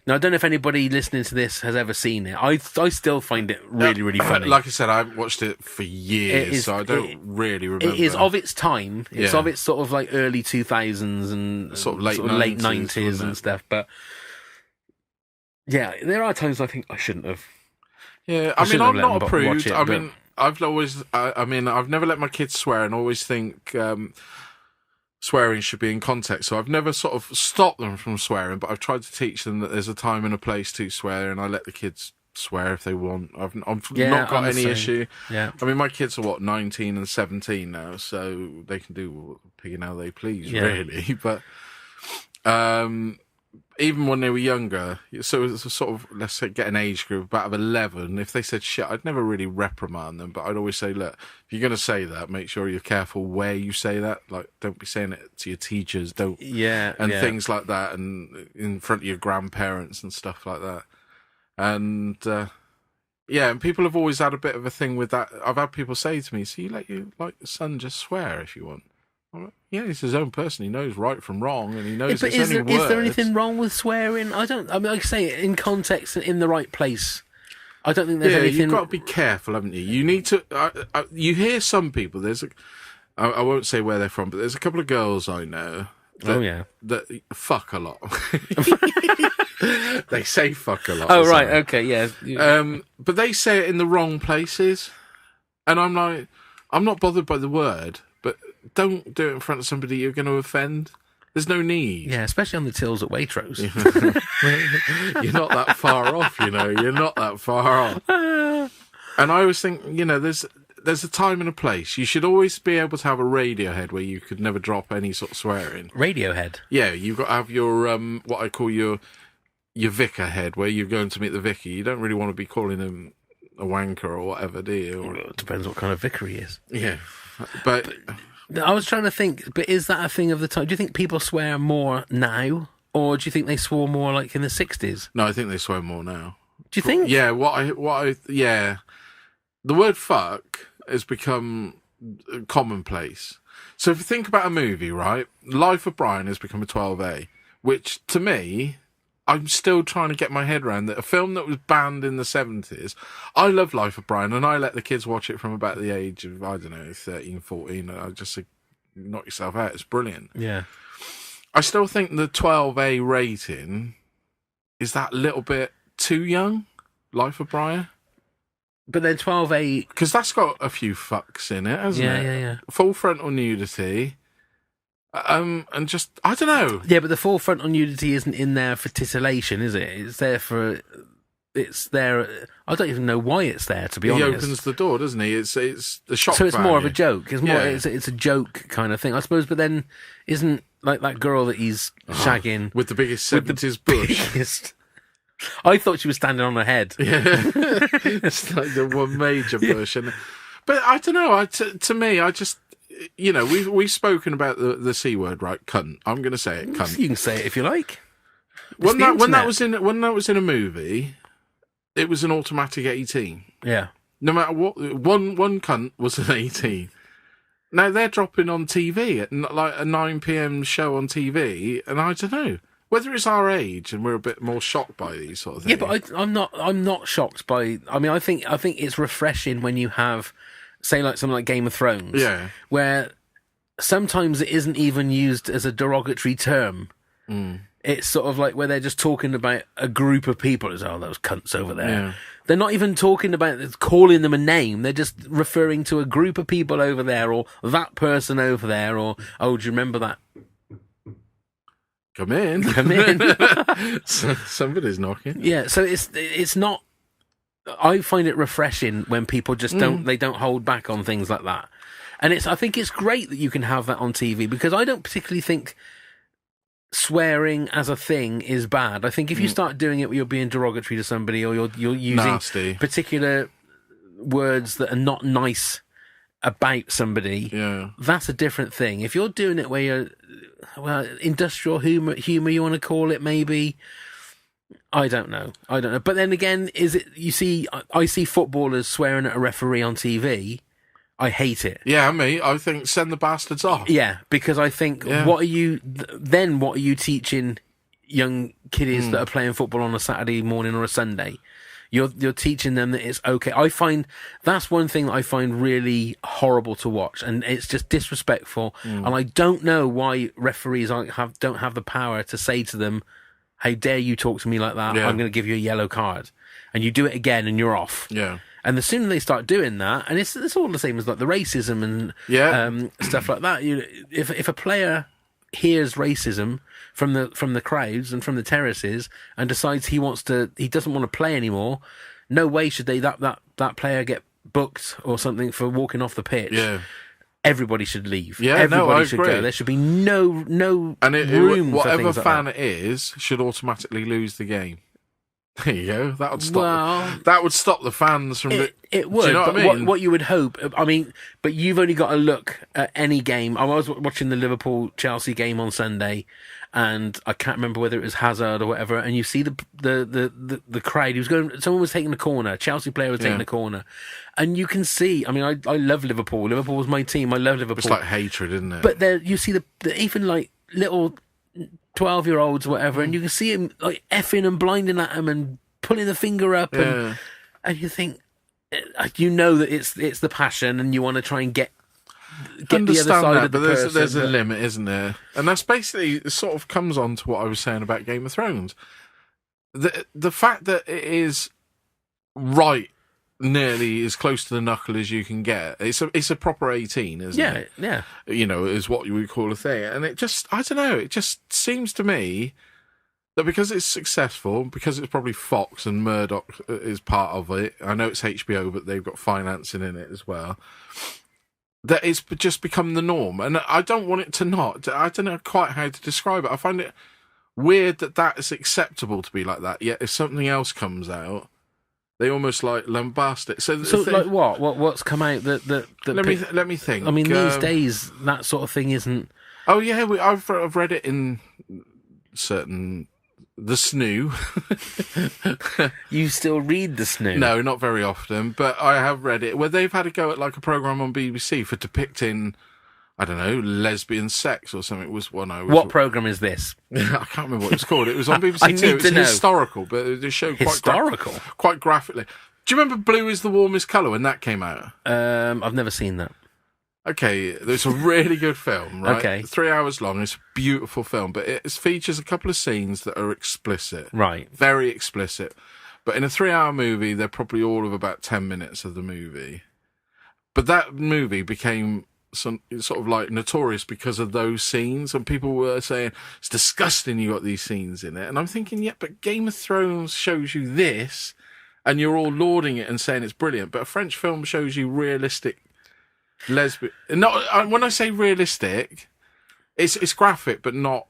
Now I don't know if anybody listening to this has ever seen it. I still find it really, really funny. Like I said, I haven't watched it for years, so I don't really remember. It is of its time. It's of its sort of like early 2000s and sort of late 90s and stuff. But yeah, there are times I think I shouldn't have. Yeah, I mean, I'm not a prude. I've never let my kids swear and always think swearing should be in context. So I've never sort of stopped them from swearing, but I've tried to teach them that there's a time and a place to swear, and I let the kids swear if they want. I've not got any issue. Yeah. I mean, my kids are 19 and 17 now, so they can do pig and how they please, really. But even when they were younger, so it was a sort of, let's say, get an age group about 11. If they said shit, I'd never really reprimand them, but I'd always say, look, if you're going to say that, make sure you're careful where you say that. Like, don't be saying it to your teachers, things like that, and in front of your grandparents and stuff like that. And and people have always had a bit of a thing with that. I've had people say to me, "So you let your son just swear if you want?" Yeah, he's his own person. He knows right from wrong, and he knows it's only words. Is there anything wrong with swearing? I mean, like I say, in context and in the right place. I don't think there's anything. You've got to be careful, haven't you? You need to. You hear some people. I won't say where they're from, but there's a couple of girls I know. That fuck a lot. They say fuck a lot. Oh right, okay, yeah. But they say it in the wrong places, and I'm like, I'm not bothered by the word. But don't do it in front of somebody you're going to offend. There's no need. Yeah, especially on the tills at Waitrose. You're not that far off, You're not that far off. And I always think, there's a time and a place. You should always be able to have a Radiohead where you could never drop any sort of swearing. Radiohead? Yeah, you've got to have your, what I call your vicar head, where you're going to meet the vicar. You don't really want to be calling him a wanker or whatever, do you? Well, it depends what kind of vicar he is. Yeah. But I was trying to think, but is that a thing of the time? Do you think people swear more now, or do you think they swore more like in the 60s? No, I think they swear more now. Do you think? Yeah, the word fuck has become commonplace. So if you think about a movie, right? Life of Brian has become a 12A, which to me, I'm still trying to get my head around that a film that was banned in the 70s. I love Life of Brian, and I let the kids watch it from about the age of, 13, 14. I just say, knock yourself out. It's brilliant. Yeah. I still think the 12A rating is that little bit too young, Life of Brian. But then 12A... Because that's got a few fucks in it, hasn't it? Yeah. Full frontal nudity. And just, I don't know. Yeah, but the full frontal nudity isn't in there for titillation, is it? It's there. I don't even know why it's there, to be honest. He opens the door, doesn't he? It's the shock So it's value. more of a joke. It's more. It's a joke kind of thing, I suppose. But then, isn't like that girl that he's shagging with the biggest 70s bush? I thought she was standing on her head. Yeah, it's like the one major bush, but I don't know. To me, I just. We've spoken about the C word, right? Cunt. I'm going to say it, cunt. You can say it if you like. When that was in a movie, it was an automatic 18. Yeah. No matter what, one cunt was an 18. Now they're dropping on TV at like a 9 p.m. show on TV, and I don't know whether it's our age and we're a bit more shocked by these sort of things. Yeah, but I'm not shocked by. I mean, I think it's refreshing when you have, say, like something like Game of Thrones, Yeah. where sometimes it isn't even used as a derogatory term. It's sort of like where they're just talking about a group of people. It's, oh, those cunts over there. Yeah. They're not even talking about calling them a name. They're just referring to a group of people over there, or that person over there, or, oh, do you remember that? Come in. Come in. Somebody's knocking. Yeah, so it's not. I find it refreshing when people just don't hold back on things like that, and I think it's great that you can have that on TV, because I don't particularly think swearing as a thing is bad. I think if you start doing it where you're being derogatory to somebody, or you're using Nasty. particular words that are not nice about somebody, that's a different thing. If you're doing it where you're, well, industrial humor you want to call it, maybe. I don't know. But then again, I see footballers swearing at a referee on TV. I hate it. Yeah, me. I think send the bastards off. Yeah, because I think, what are you teaching young kiddies that are playing football on a Saturday morning or a Sunday? You're teaching them that it's okay. I find that's one thing that I find really horrible to watch, and it's just disrespectful. And I don't know why referees don't have the power to say to them, "How dare you talk to me like that? I'm going to give you a yellow card," and you do it again, and you're off. Yeah. And the sooner they start doing that, and it's all the same as like the racism and stuff like that. If a player hears racism from the crowds and from the terraces and decides he doesn't want to play anymore, no way should that player get booked or something for walking off the pitch. Yeah. Everybody should leave. Yeah, everybody I should agree. go. There should be no room for whatever things like fan that. it is should automatically lose the game. There you go. That would stop. That would stop the fans from. It would. Do you know what I mean? What you would hope. I mean, but you've only got to look at any game. I was watching the Liverpool-Chelsea game on Sunday, and I can't remember whether it was Hazard or whatever. And you see the crowd. He was going. Someone was taking the corner. A Chelsea player was taking the corner, and you can see. I mean, I love Liverpool. Liverpool was my team. I love Liverpool. It's like hatred, isn't it? But there, you see the even like little 12-year-olds or whatever, and you can see him like effing and blinding at him and pulling the finger up, and you think, you know that it's the passion, and you want to try and get the other side of the person. There's a limit, isn't there? And that's basically, it sort of comes on to what I was saying about Game of Thrones. The fact that it is right nearly as close to the knuckle as you can get. It's a proper 18, isn't it? Yeah. You know, is what you would call a thing. And it just, I don't know, it just seems to me that because it's successful, because it's probably Fox and Murdoch is part of it, I know it's HBO, but they've got financing in it as well, that it's just become the norm. And I don't want it to not. I don't know quite how to describe it. I find it weird that is acceptable to be like that, yet if something else comes out, they almost like lambast it. So like what? What's come out that let me think. I mean, these days that sort of thing isn't. Oh yeah, I've read it in certain the snoo. You still read the snoo? No, not very often, but I have read it where they've had a go at like a program on BBC for depicting, I don't know, lesbian sex or something. It was one I was. What program is this? I can't remember what it was called. It was on BBC I need Two. to know. Historical, but it showed quite graphically. Do you remember Blue is the Warmest Colour when that came out? I've never seen that. Okay, it's a really good film, right? Okay. 3 hours long. It's a beautiful film, but it features a couple of scenes that are explicit. Right. Very explicit. But in a 3-hour movie, they're probably all of about 10 minutes of the movie. But that movie became sort of like notorious because of those scenes, and people were saying, it's disgusting you got these scenes in it. And I'm thinking, yeah, but Game of Thrones shows you this, and you're all lauding it and saying it's brilliant. But a French film shows you realistic lesbian. Not when I say realistic, it's graphic, but not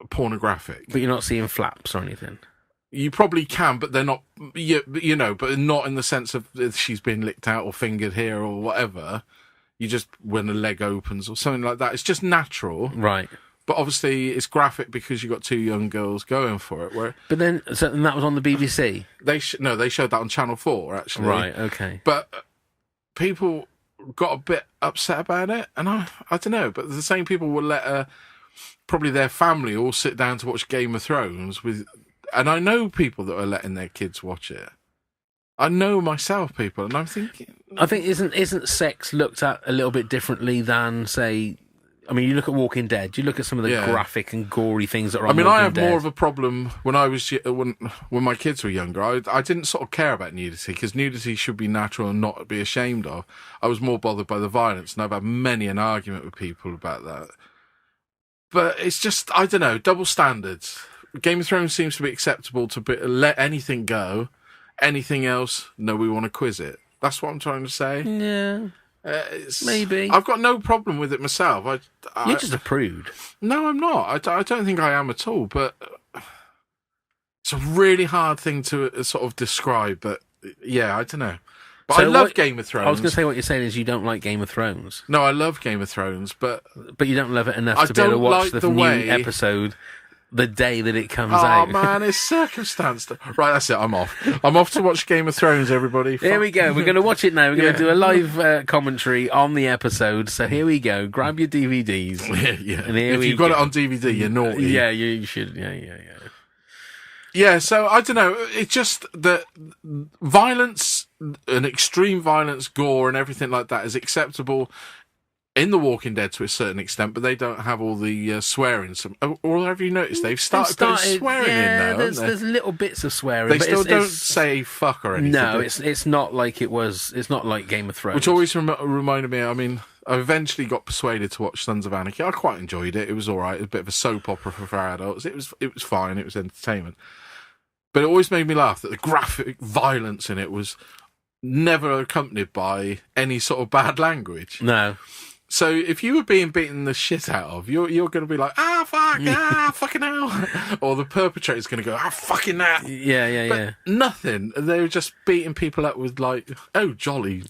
pornographic. But you're not seeing flaps or anything. You probably can, but they're not. You know, but not in the sense of she's been licked out or fingered here or whatever. You just when a leg opens or something like that. It's just natural, right? but obviously it's graphic because you've got two young girls going for it. But then, and that was on the BBC? They showed that on Channel 4, actually. Right, okay. But people got a bit upset about it, and I don't know, but the same people will let probably their family all sit down to watch Game of Thrones and I know people that are letting their kids watch it. I know myself people, and I'm thinking... I think isn't sex looked at a little bit differently than, say... I mean, you look at Walking Dead, you look at some of the graphic and gory things that are on Walking Dead. I have more of a problem when I was... When my kids were younger, I didn't sort of care about nudity, because nudity should be natural and not be ashamed of. I was more bothered by the violence, and I've had many an argument with people about that. But it's just, I don't know, double standards. Game of Thrones seems to be acceptable to let anything go. Anything else, no, we want to quiz it. That's what I'm trying to say. Yeah, maybe. I've got no problem with it myself. You're just a prude. No, I'm not. I don't think I am at all, but it's a really hard thing to sort of describe. But yeah, I don't know. But I love Game of Thrones. I was going to say what you're saying is you don't like Game of Thrones. No, I love Game of Thrones, but you don't love it enough to be able to watch the new episode the day that it comes out. Oh man, it's circumstance. Right, that's it. I'm off. I'm off to watch Game of Thrones, everybody. Here we go. We're going to watch it now. We're going to do a live commentary on the episode. So here we go. Grab your DVDs. Yeah. And if you've got it on DVD, you're naughty. Yeah, you should. Yeah. Yeah, so I don't know. It's just that violence, and extreme violence, gore, and everything like that is acceptable in The Walking Dead to a certain extent, but they don't have all the swearing. Or have you noticed they've started putting swearing in now? There's little bits of swearing. They still don't say fuck or anything. No, it's not like it was. It's not like Game of Thrones. Which always reminded me. I mean, I eventually got persuaded to watch Sons of Anarchy. I quite enjoyed it. It was all right. It was a bit of a soap opera for adults. It was fine. It was entertainment. But it always made me laugh that the graphic violence in it was never accompanied by any sort of bad language. No. So if you were being beaten the shit out of, you're going to be like, fucking hell. Or the perpetrator's going to go, fucking that. Yeah. Nothing. They were just beating people up with like, oh, jolly.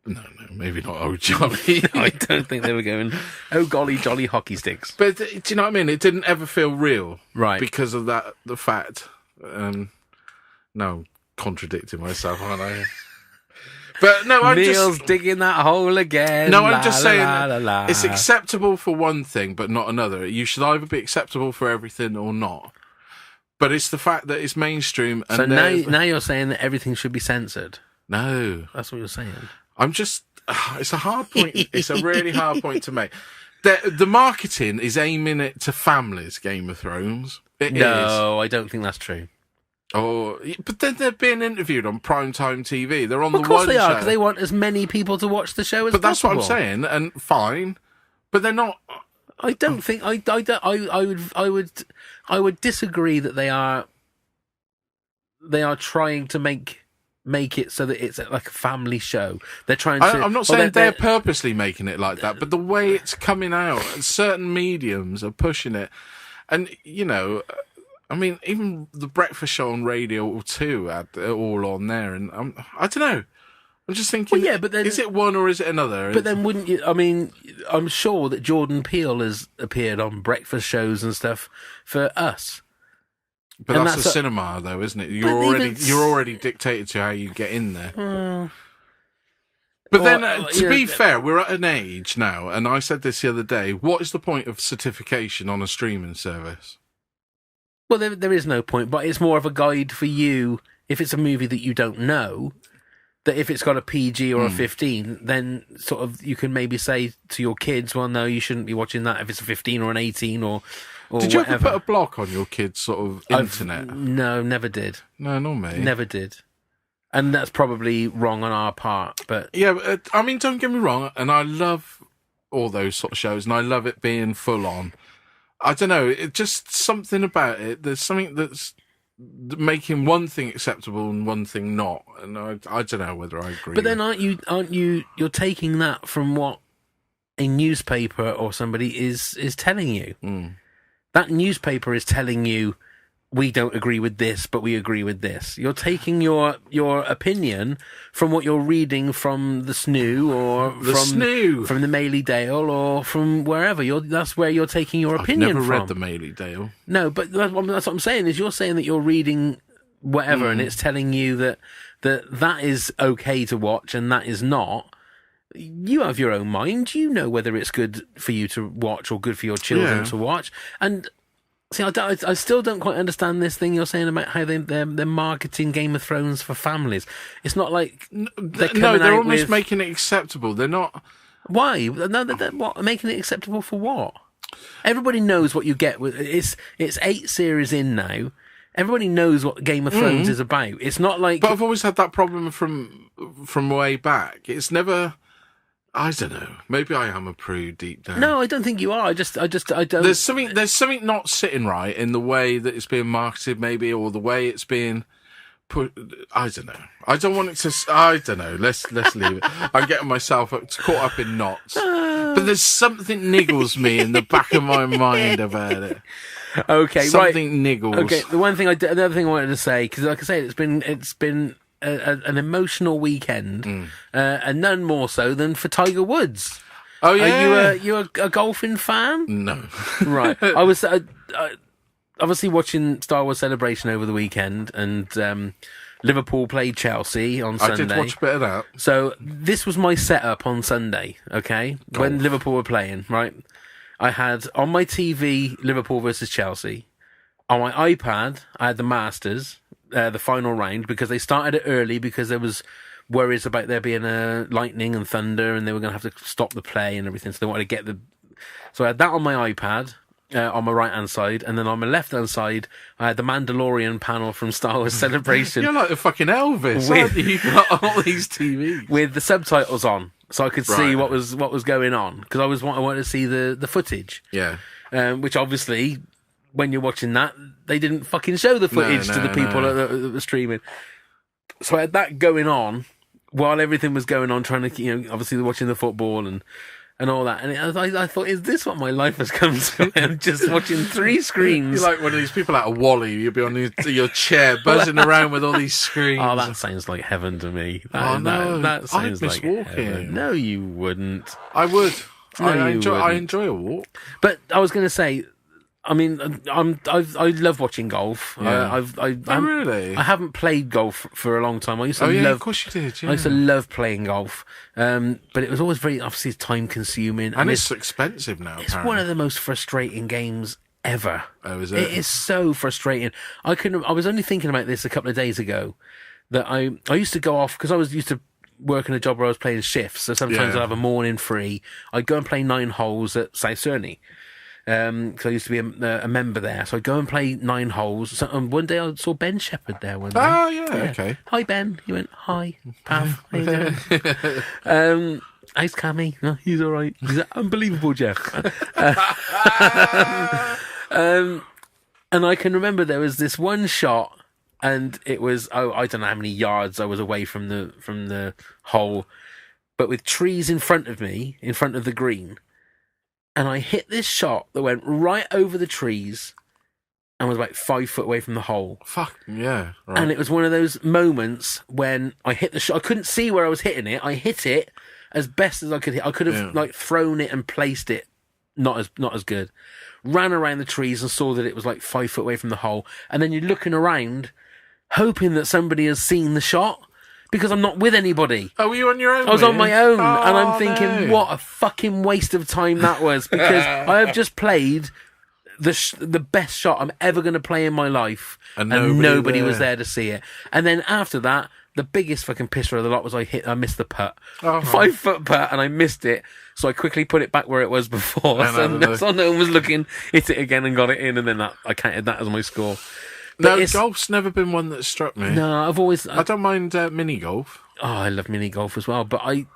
No, maybe not oh, jolly. No, I don't think they were going, oh, golly, jolly hockey sticks. But do you know what I mean? It didn't ever feel real. Right. Because of the fact... no, contradicting myself, aren't I? But no, I'm Neil's digging that hole again. No, I'm just saying it's acceptable for one thing, but not another. You should either be acceptable for everything or not. But it's the fact that it's mainstream. And so now you're saying that everything should be censored. No, that's what you're saying. I'm just. It's a hard point. It's a really hard point to make. The marketing is aiming it to families. Game of Thrones. No, I don't think that's true. Oh, but then they're being interviewed on primetime TV. They're on the one show. Of course they are, because they want as many people to watch the show as possible. But that's what I'm saying, and fine. But they're not. I don't think I would disagree that they are trying to make it so that it's like a family show. They're trying to. I'm not saying they're purposely making it like that, but the way it's coming out, certain mediums are pushing it, and you know. I mean, even the breakfast show on Radio 2 had it all on there, and I don't know. I'm just thinking, well, yeah, but then, is it one or is it another? But then wouldn't you... I mean, I'm sure that Jordan Peele has appeared on breakfast shows and stuff for Us. But and that's a cinema, though, isn't it? You're already dictated to how you get in there. But then, to be fair, we're at an age now, and I said this the other day, what is the point of certification on a streaming service? Well, there is no point, but it's more of a guide for you, if it's a movie that you don't know, that if it's got a PG or a 15, then sort of you can maybe say to your kids, well, no, you shouldn't be watching that if it's a 15 or an 18 or Did you ever put a block on your kids' sort of internet? No, never did. No, not me. Never did. And that's probably wrong on our part, but... Yeah, I mean, don't get me wrong, and I love all those sort of shows, and I love it being full on. I don't know, it's just something about it. There's something that's making one thing acceptable and one thing not, and I don't know whether I agree. But then you're taking that from what a newspaper or somebody is telling you. Mm. That newspaper is telling you we don't agree with this, but we agree with this. You're taking your opinion from what you're reading from the SNU or from the Maily Dale or from wherever. That's where you're taking your opinion from. I've never read the Maily Dale. No, but that's what I'm saying is you're saying that you're reading whatever and it's telling you that is okay to watch and that is not. You have your own mind. You know whether it's good for you to watch or good for your children to watch. And see, I still don't quite understand this thing you're saying about how they're marketing Game of Thrones for families. It's not like they're almost making it acceptable. They're not. Why? No, they're what, making it acceptable for what? Everybody knows what you get with it's 8 series in now. Everybody knows what Game of Thrones is about. It's not like. But I've always had that problem from way back. It's never. I don't know. Maybe I am a prude deep down. No, I don't think you are. I don't. There's something not sitting right in the way that it's being marketed, maybe, or the way it's being put. I don't know. I don't want it to. I don't know. Let's leave it. I'm getting myself caught up in knots. But there's something niggles me in the back of my mind about it. Okay, something niggles. Okay, another thing I wanted to say, because like I say, it's been an emotional weekend, and none more so than for Tiger Woods. Oh yeah, are you a golfing fan? No, right. I was obviously watching Star Wars Celebration over the weekend, and Liverpool played Chelsea on Sunday. I did watch a bit of that. So this was my setup on Sunday. Okay, when Liverpool were playing, right. I had on my TV Liverpool versus Chelsea. On my iPad, I had the Masters, the final round, because they started it early because there was worries about there being a lightning and thunder and they were going to have to stop the play and everything. So they wanted to get So I had that on my iPad on my right-hand side, and then on my left-hand side, I had the Mandalorian panel from Star Wars Celebration. You're like the fucking Elvis, aren't you? You've got all these TVs. With the subtitles on. So I could see what was going on, because I wanted to see the footage. Yeah. Which obviously, when you're watching that, they didn't fucking show the footage to the people that were streaming. So I had that going on while everything was going on, trying to, obviously watching the football and all that. And I thought, is this what my life has come to? I'm just watching 3 screens. You're like one of these people out of Wall-E. You'll be on your chair, buzzing around with all these screens. Oh, that sounds like heaven to me. That sounds like heaven. No, you wouldn't. I would. No, I enjoy a walk. But I was going to say, I mean, I love watching golf. Yeah. Really? I haven't played golf for a long time. I used to of course you did. Yeah. I used to love playing golf, but it was always very obviously time consuming, and it's expensive now. It's one of the most frustrating games ever. Oh, is it? It is so frustrating. I was only thinking about this a couple of days ago that I used to go off because I was used to working a job where I was playing shifts. So sometimes I'd have a morning free. I'd go and play 9 holes at South Cerney. Because I used to be a member there, so I'd go and play 9 holes. So, one day I saw Ben Shepherd there one day. Oh, yeah, okay. Hi, Ben. He went, hi, Pav. How you doing? How's Cammy? Oh, he's all right. He's unbelievable, Jeff. And I can remember there was this one shot, and it was, I don't know how many yards I was away from the hole, but with trees in front of me, in front of the green. And I hit this shot that went right over the trees and was about 5 foot away from the hole. Fuck, yeah. Right. And it was one of those moments when I hit the shot. I couldn't see where I was hitting it. I hit it as best as I could hit. I could have thrown it and placed it. Not as good. Ran around the trees and saw that it was 5 foot away from the hole. And then you're looking around, hoping that somebody has seen the shot. Because I'm not with anybody. Oh, were you on your own? I was on my own, and I'm thinking, what a fucking waste of time that was. Because I have just played the best shot I'm ever going to play in my life, and nobody was there to see it. And then after that, the biggest fucking pisser of the lot was I missed the putt. 5 foot putt, and I missed it. So I quickly put it back where it was before. So no one was looking, hit it again and got it in, and then I counted that as my score. No, golf's never been one that struck me. No, I don't mind mini golf. Oh, I love mini golf as well, but I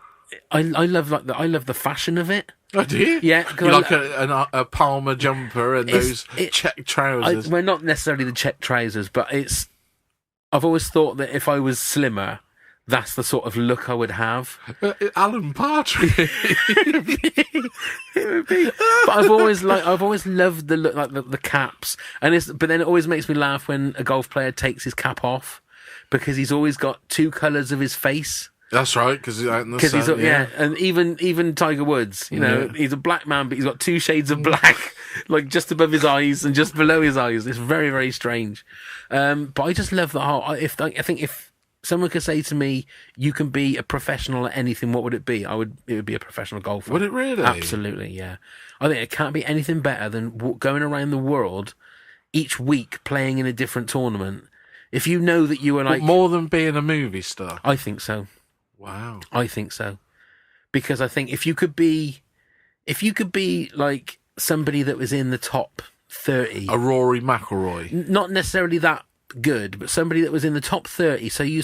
love I love the fashion of it. Oh, do you? Yeah, you like a Palmer jumper and those check trousers. Well, not necessarily the check trousers, but I've always thought that if I was slimmer, That's the sort of look I would have. Alan Partridge. It would be. But I've always loved the look, like the caps, but then it always makes me laugh when a golf player takes his cap off, because he's always got two colours of his face. That's right, because he's out in the sun. Yeah, and even Tiger Woods, he's a black man, but he's got two shades of black, like just above his eyes and just below his eyes. It's very, very strange. But I just love the whole. I think if someone could say to me, "You can be a professional at anything," what would it be? It would be a professional golfer. Would it really? Absolutely, yeah. I think it can't be anything better than going around the world each week playing in a different tournament. If you know that you are like more than being a movie star. I think so. Wow. I think so. Because I think if you could be like somebody that was in the top 30. A Rory McIlroy. Not necessarily that good, but somebody that was in the top 30. So you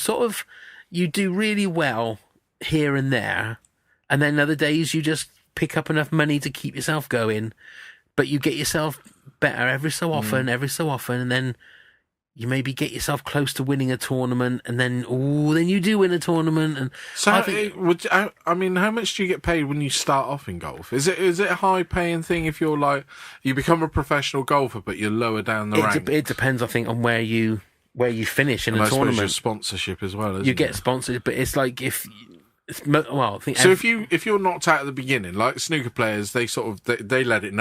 do really well here and there, and then other days you just pick up enough money to keep yourself going, but you get yourself better every so often, and then you maybe get yourself close to winning a tournament, and then you do win a tournament. And so, how much do you get paid when you start off in golf? Is it a high paying thing if you're like you become a professional golfer, but you're lower down the rank? It depends, I think, on where you finish in a tournament. I suppose your sponsorship as well. You get sponsored, but it's like if you're knocked out at the beginning, like snooker players, they they let it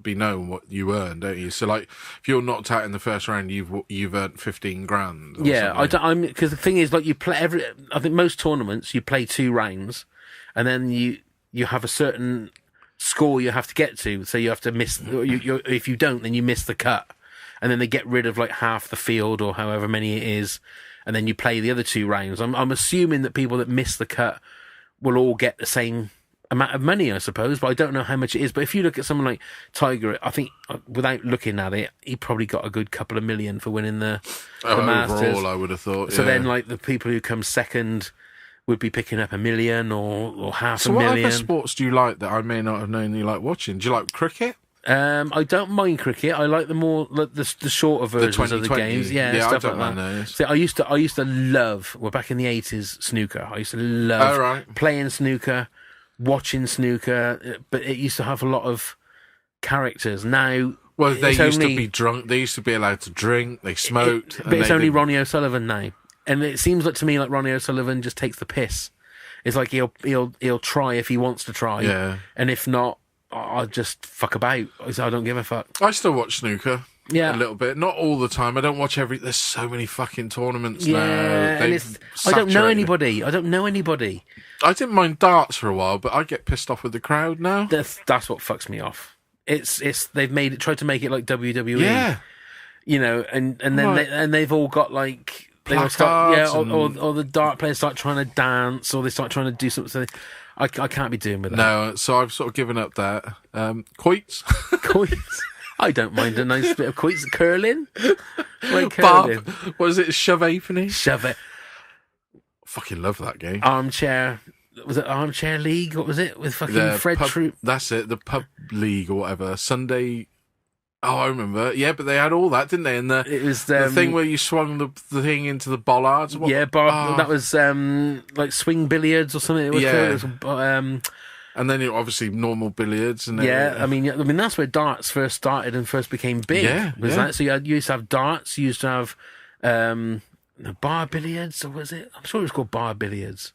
be known what you earn, don't you? So like if you're knocked out in the first round, you've earned 15 grand. Yeah, because the thing is, like, you play I think most tournaments you play 2 rounds, and then you have a certain score you have to get to, so you have to miss. If you don't, then you miss the cut, and then they get rid of like half the field or however many it is. And then you play the other 2 rounds. I'm assuming that people that miss the cut will all get the same amount of money, I suppose, but I don't know how much it is. But if you look at someone like Tiger, I think, without looking at it, he probably got a good couple of million for winning the Masters. Overall, I would have thought. So then, like, the people who come second would be picking up $1 million or half a million. So what other sports do you like that I may not have known you like watching? Do you like cricket? I don't mind cricket. I like the shorter versions of the games. Yeah, stuff I don't like mind that. those. See, I used to love. Well, back in the 80s, snooker. I used to love playing snooker, watching snooker. But it used to have a lot of characters. Now, well, they used to be drunk. They used to be allowed to drink. They smoked. But it's only Ronnie O'Sullivan now, and it seems like to me like Ronnie O'Sullivan just takes the piss. It's like he'll try if he wants to try, and if not, I'll just fuck about. I don't give a fuck. I still watch snooker. Yeah, a little bit. Not all the time. I don't watch there's so many fucking tournaments now. I don't know anybody. I I didn't mind darts for a while, but I get pissed off with the crowd now. That's what fucks me off. They've tried to make it like WWE. Yeah. And then they've all got like or the dart players start trying to dance, or they start trying to do something. I can't be doing with that. No, so I've sort of given up that. Quoits. Quoits. I don't mind a nice bit of quoits. Curling. Like curling. Bob, what is it? Shove Halfpenny? Shove it. Fucking love that game. Armchair. Was it Armchair League? What was it? With fucking Fred Troop? That's it. The pub league or whatever. Sunday. Oh, I remember. Yeah, but they had all that, didn't they? And it was the thing where you swung the thing into the bollards. That was like swing billiards or something. It was and then obviously normal billiards. And I mean that's where darts first started and first became big. That? So you used to have darts. You used to have bar billiards, or was it? I'm sure it was called bar billiards.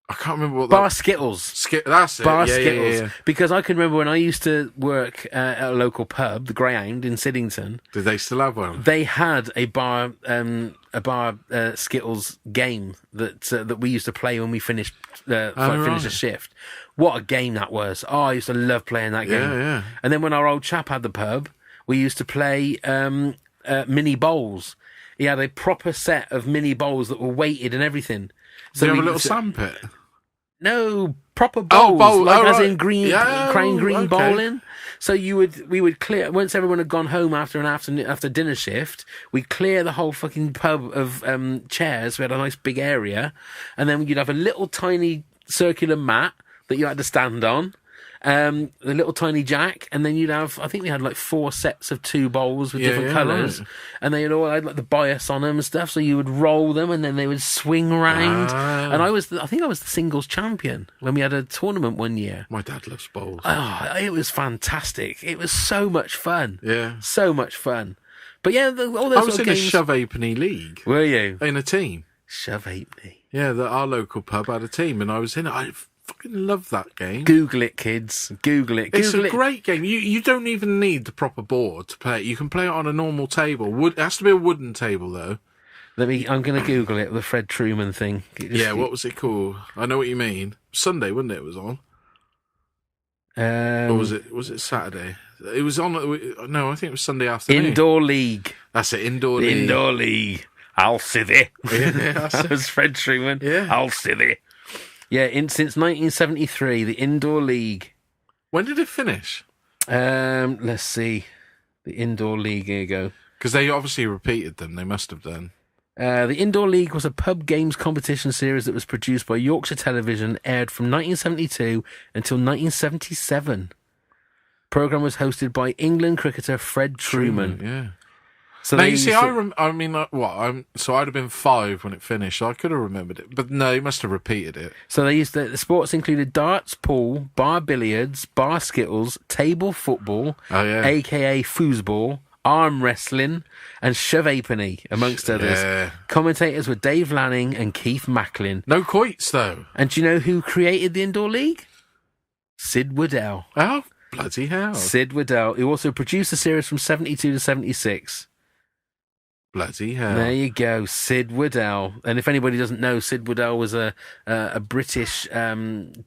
I can't remember what Bar Skittles. That's it. Bar Skittles. Yeah. Because I can remember when I used to work at a local pub, the Greyhound in Siddington. Did they still have one? They had a bar Skittles game that we used to play when we finished finished a shift. What a game that was! Oh, I used to love playing that game. Yeah. And then when our old chap had the pub, we used to play mini bowls. He had a proper set of mini bowls that were weighted and everything. So you have a little sandpit? No, proper bowls, as in green, crying green bowling. So we would clear, once everyone had gone home after dinner shift, we'd clear the whole fucking pub of chairs. We had a nice big area, and then you'd have a little tiny circular mat that you had to stand on, the little tiny jack, and then you'd have, I think we had like 4 sets of 2 bowls with different colours, right. and they had all had like the bias on them and stuff, so you would roll them and then they would swing round. And I think I was the singles champion when we had a tournament one year. My dad loves bowls. Oh, it was fantastic. It was so much fun. Yeah. So much fun. But yeah, all those I was sort in of a games... shove halfpenny league. Were you? In a team. Shove halfpenny. Yeah, our local pub had a team, and I was in it. I fucking love that game. Google it, kids. Google it. It's Google a great game. You don't even need the proper board to play it. You can play it on a normal table. It has to be a wooden table, though. I'm going to Google it, the Fred Truman thing. What was it called? I know what you mean. Sunday, wasn't it? It was on. Or was it Saturday? It was on. No, I think it was Sunday afternoon. Indoor League. That's it. Indoor League. Indoor League. I'll sit there. Yeah, That was Fred Truman. Yeah. I'll sit there. Yeah, since 1973, the Indoor League. When did it finish? Let's see. The Indoor League, here you go. Because they obviously repeated them. They must have done. The Indoor League was a pub games competition series that was produced by Yorkshire Television, aired from 1972 until 1977. The programme was hosted by England cricketer Fred Truman. Yeah. So now, you see, so I'd have been 5 when it finished. So I could have remembered it. But no, he must have repeated it. So they used the sports included darts, pool, bar billiards, bar skittles, table football, aka foosball, arm wrestling, and shove halfpenny, amongst others. Yeah. Commentators were Dave Lanning and Keith Macklin. No quotes, though. And do you know who created the Indoor League? Sid Waddell. Oh, bloody hell. Sid Waddell, who also produced the series from 72 to 76. Bloody hell. There you go, Sid Waddell. And if anybody doesn't know, Sid Waddell was a British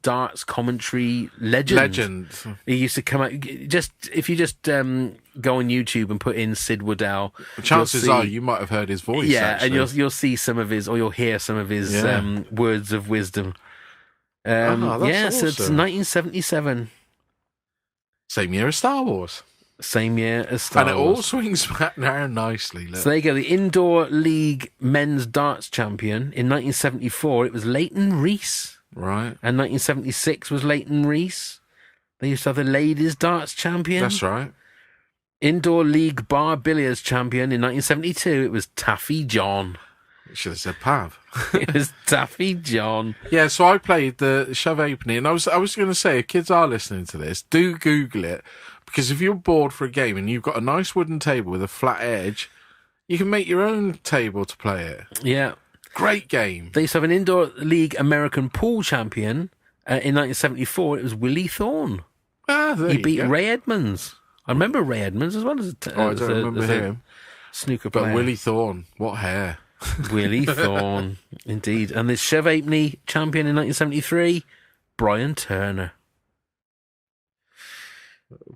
darts commentary legend. He used to come out. If you just go on YouTube and put in Sid Waddell, chances are you might have heard his voice. Yeah, actually. and you'll see some of his, or you'll hear some of his words of wisdom. That's awesome. So it's 1977. Same year as Star Wars. Same year as Star Wars. And it all swings back down nicely. Look. So there you go. The Indoor League men's darts champion in 1974, it was Leighton Rees. Right. And 1976 was Leighton Rees. They used to have the ladies darts champion. That's right. Indoor League bar billiards champion in 1972, it was Taffy John. Should have said Pav. It was Taffy John. Yeah, so I played the shove halfpenny, and I was going to say, if kids are listening to this, do Google it. Because if you're bored for a game and you've got a nice wooden table with a flat edge, you can make your own table to play it. Yeah. Great game. They used to have an Indoor League American pool champion in 1974. It was Willie Thorne. He beat Ray Edmonds. I remember Ray Edmonds as well as I don't remember him. Snooker player. But Willie Thorne, what hair. Willie Thorne, indeed. And the shove halfpenny champion in 1973, Brian Turner.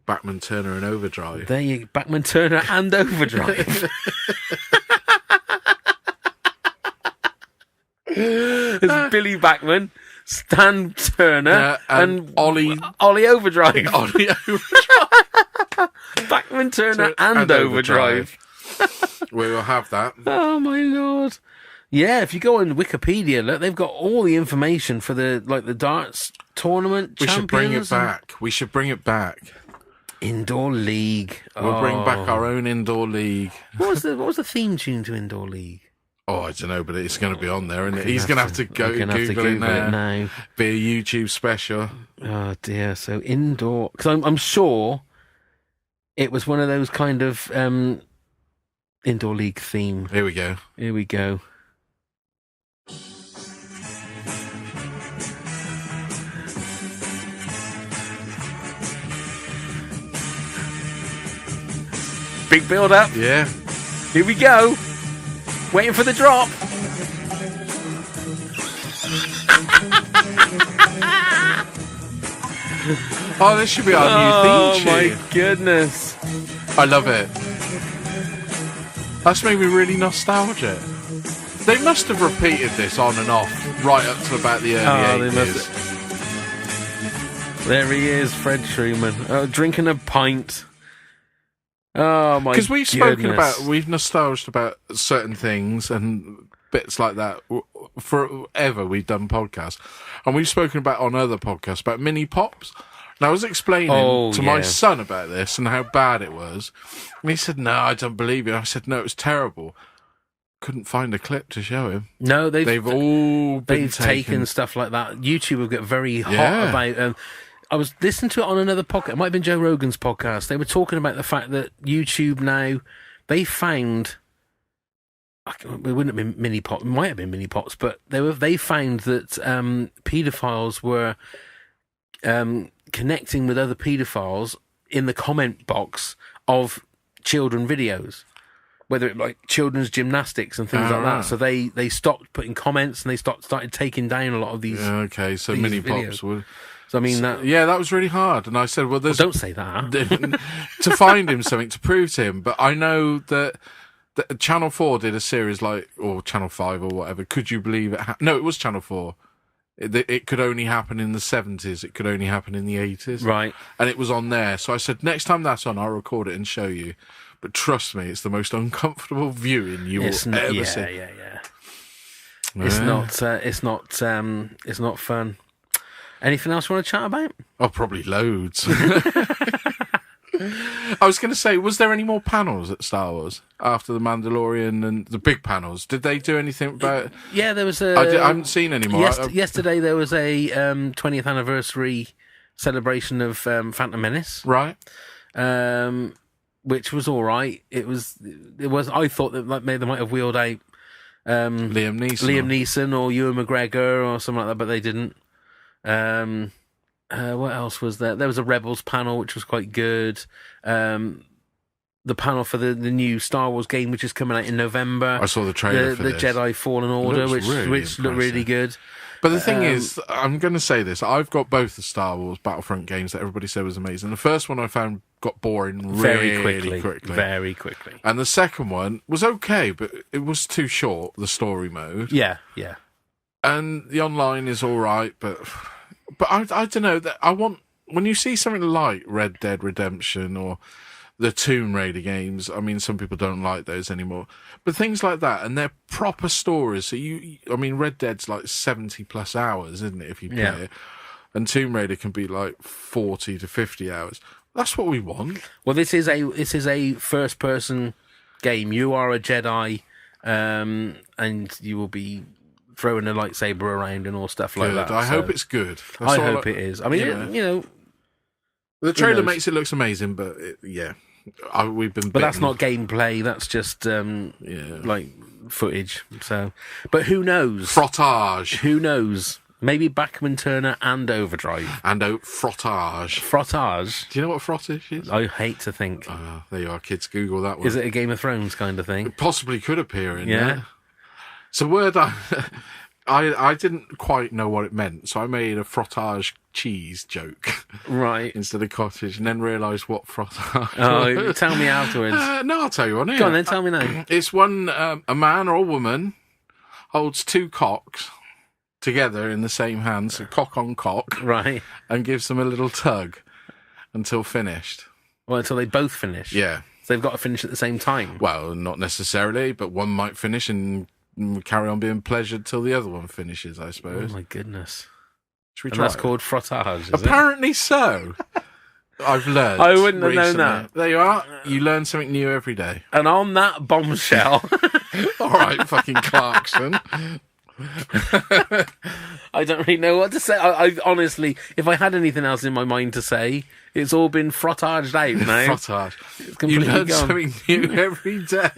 Backman Turner and Overdrive. There you go. Backman Turner and Overdrive. It's Billy Backman, Stan Turner, and Ollie Overdrive. Ollie Overdrive. Backman Turner and Overdrive. We will have that. Oh my lord. Yeah, if you go on Wikipedia, look, they've got all the information for the darts tournament. We should bring it back. We should bring it back. Indoor League. We'll bring back our own Indoor League. What was the theme tune to Indoor League? Oh, I don't know, but it's going to be on there, isn't it? He's going to have to go Google it now. Be a YouTube special. Oh dear. So indoor, because I'm sure it was one of those kind of Indoor League theme. Here we go. Here we go. Big build up. Yeah. Here we go. Waiting for the drop. Oh, this should be our new theme tune. Oh my goodness. I love it. That's made me really nostalgic. They must have repeated this on and off right up to about the early 80s. There he is, Fred Truman, drinking a pint. Oh my! Because we've nostalgized about certain things and bits like that forever. We've done podcasts, and we've spoken about on other podcasts about mini pops. And I was explaining to my yeah. son about this and how bad it was. And he said, no, I don't believe it. I said, no, it was terrible. Couldn't find a clip to show him. No, they've all been taken stuff like that. YouTube will get very hot Yeah. about. I was listening to it on another podcast. It might have been Joe Rogan's podcast. They were talking about the fact that YouTube now they found. It wouldn't have been mini pot. It might have been mini pots, but they found that paedophiles were connecting with other paedophiles in the comment box of children videos. Whether it like children's gymnastics and things like that, so they stopped putting comments and they started taking down a lot of these. Okay, so these mini videos. pops would. So I mean that was really hard, and I said, well, there's don't say that. to find him something to prove to him. But I know that Channel 4 did a series or Channel 5 or whatever. Could you believe it? No, it was Channel 4. It could only happen in the 70s. It could only happen in the 80s. Right. And it was on there. So I said, next time that's on, I'll record it and show you. But trust me, it's the most uncomfortable viewing you will ever see. Yeah. It's not fun. Anything else you want to chat about? Oh, probably loads. I was going to say, was there any more panels at Star Wars after the Mandalorian and the big panels? Did they do anything about? Yeah, there was I haven't seen any more. Yesterday there was a 20th anniversary celebration of Phantom Menace, Right. Which was all right. It was. I thought that they might have wheeled out Liam Neeson or Ewan McGregor or something like that, but they didn't. What else was there? There was a Rebels panel, which was quite good. The panel for the new Star Wars game, which is coming out in November. I saw the trailer for the this. Jedi Fallen Order, which looked really good. But the thing is, I'm going to say this. I've got both the Star Wars Battlefront games that everybody said was amazing. The first one I found got boring Very quickly. And the second one was okay, but it was too short, the story mode. Yeah. And the online is all right, but I don't know. When you see something like Red Dead Redemption or the Tomb Raider games, I mean, some people don't like those anymore, but things like that, and they're proper stories. So Red Dead's like 70 plus hours, isn't it, if you play it? And Tomb Raider can be like 40 to 50 hours. That's what we want. Well, this is a first person game. You are a Jedi, and you will be throwing a lightsaber around and all stuff like that. I hope it's good. I hope it is. I mean, the trailer makes it look amazing, but we've been. But that's not gameplay. That's just like footage. So, but who knows? Frottage. Who knows? Maybe Bachman Turner and Overdrive. And frottage. Frottage. Do you know what frottage is? I hate to think. There you are, kids. Google that one. Is it a Game of Thrones kind of thing? It possibly could appear in there. It's a word I didn't quite know what it meant, so I made a frottage cheese joke. Right. Instead of cottage, and then realised what frottage was. Tell me afterwards. No, I'll tell you on here. Go on then, tell me now. It's when a man or a woman holds two cocks together in the same hand, so cock on cock, right, and gives them a little tug until finished. Well, until they both finish. Yeah. So they've got to finish at the same time. Well, not necessarily, but one might finish and carry on being pleasured till the other one finishes, I suppose. Oh my goodness. Should we and try that's it? called frottage, is Apparently so. I've learned. I wouldn't have recently. known that. There you are. You learn something new every day. And on that bombshell. All right, fucking Clarkson. I don't really know what to say. I honestly, if I had anything else in my mind to say, it's all been frottaged out now. Frottage. It's completely You learn gone. something new every day.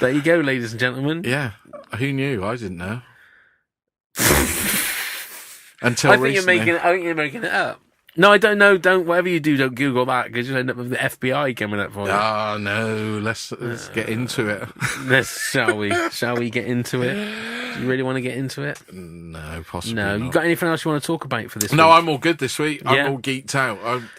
There you go, ladies and gentlemen. Yeah. Who knew? I didn't know. Until I think recently. you're making it up. No, I don't know. Whatever you do, don't Google that because you'll end up with the FBI coming up for you. Oh no, let's get into it. Shall we get into it? Do you really want to get into it? No, possibly No. not. You got anything else you want to talk about for this No, week? I'm all good this week. Yeah. I'm all geeked out. I'm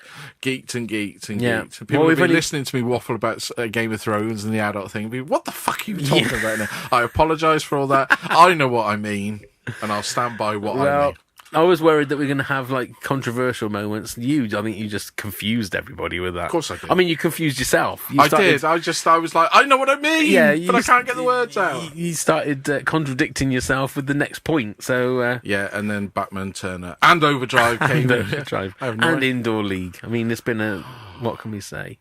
geeked and geeked and Yeah. geeked. People Well, have been we've only- listening to me waffle about Game of Thrones and the adult thing. Be, what the fuck are you talking about now? I apologise for all that. I know what I mean, and I'll stand by what I mean. I was worried that we're going to have like controversial moments. I think you just confused everybody with that. Of course I did. I mean, you confused yourself. I did. I was like, I know what I mean. Yeah, but I can't get the words out. You started contradicting yourself with the next point. So yeah, and then Batman Turner and Overdrive came in. Overdrive and Indoor League. I mean, it's been a what can we say?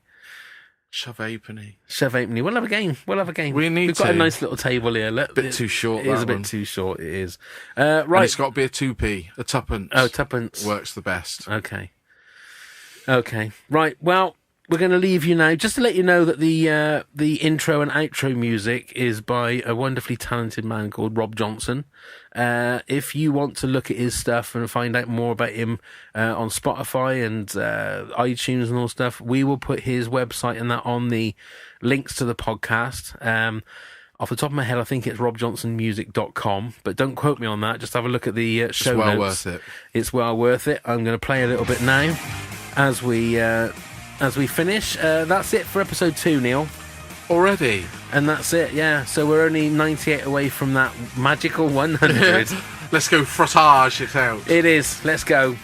Shove Halfpenny. We'll have a game. We've got a nice little table here. Bit too short. It is a bit too short. It is. Right. And it's got to be a 2p, a tuppence. Oh, tuppence works the best. Okay. Right. Well, we're going to leave you now. Just to let you know that the intro and outro music is by a wonderfully talented man called Rob Johnson. If you want to look at his stuff and find out more about him on Spotify and iTunes and all stuff, we will put his website and that on the links to the podcast. Off the top of my head, I think it's robjohnsonmusic.com, but don't quote me on that. Just have a look at the show notes. It's well worth it. It's well worth it. I'm going to play a little bit now as we finish. That's it for episode 2, Neil. Already? And that's it, yeah. So we're only 98 away from that magical 100. Let's go frottage it out. It is. Let's go.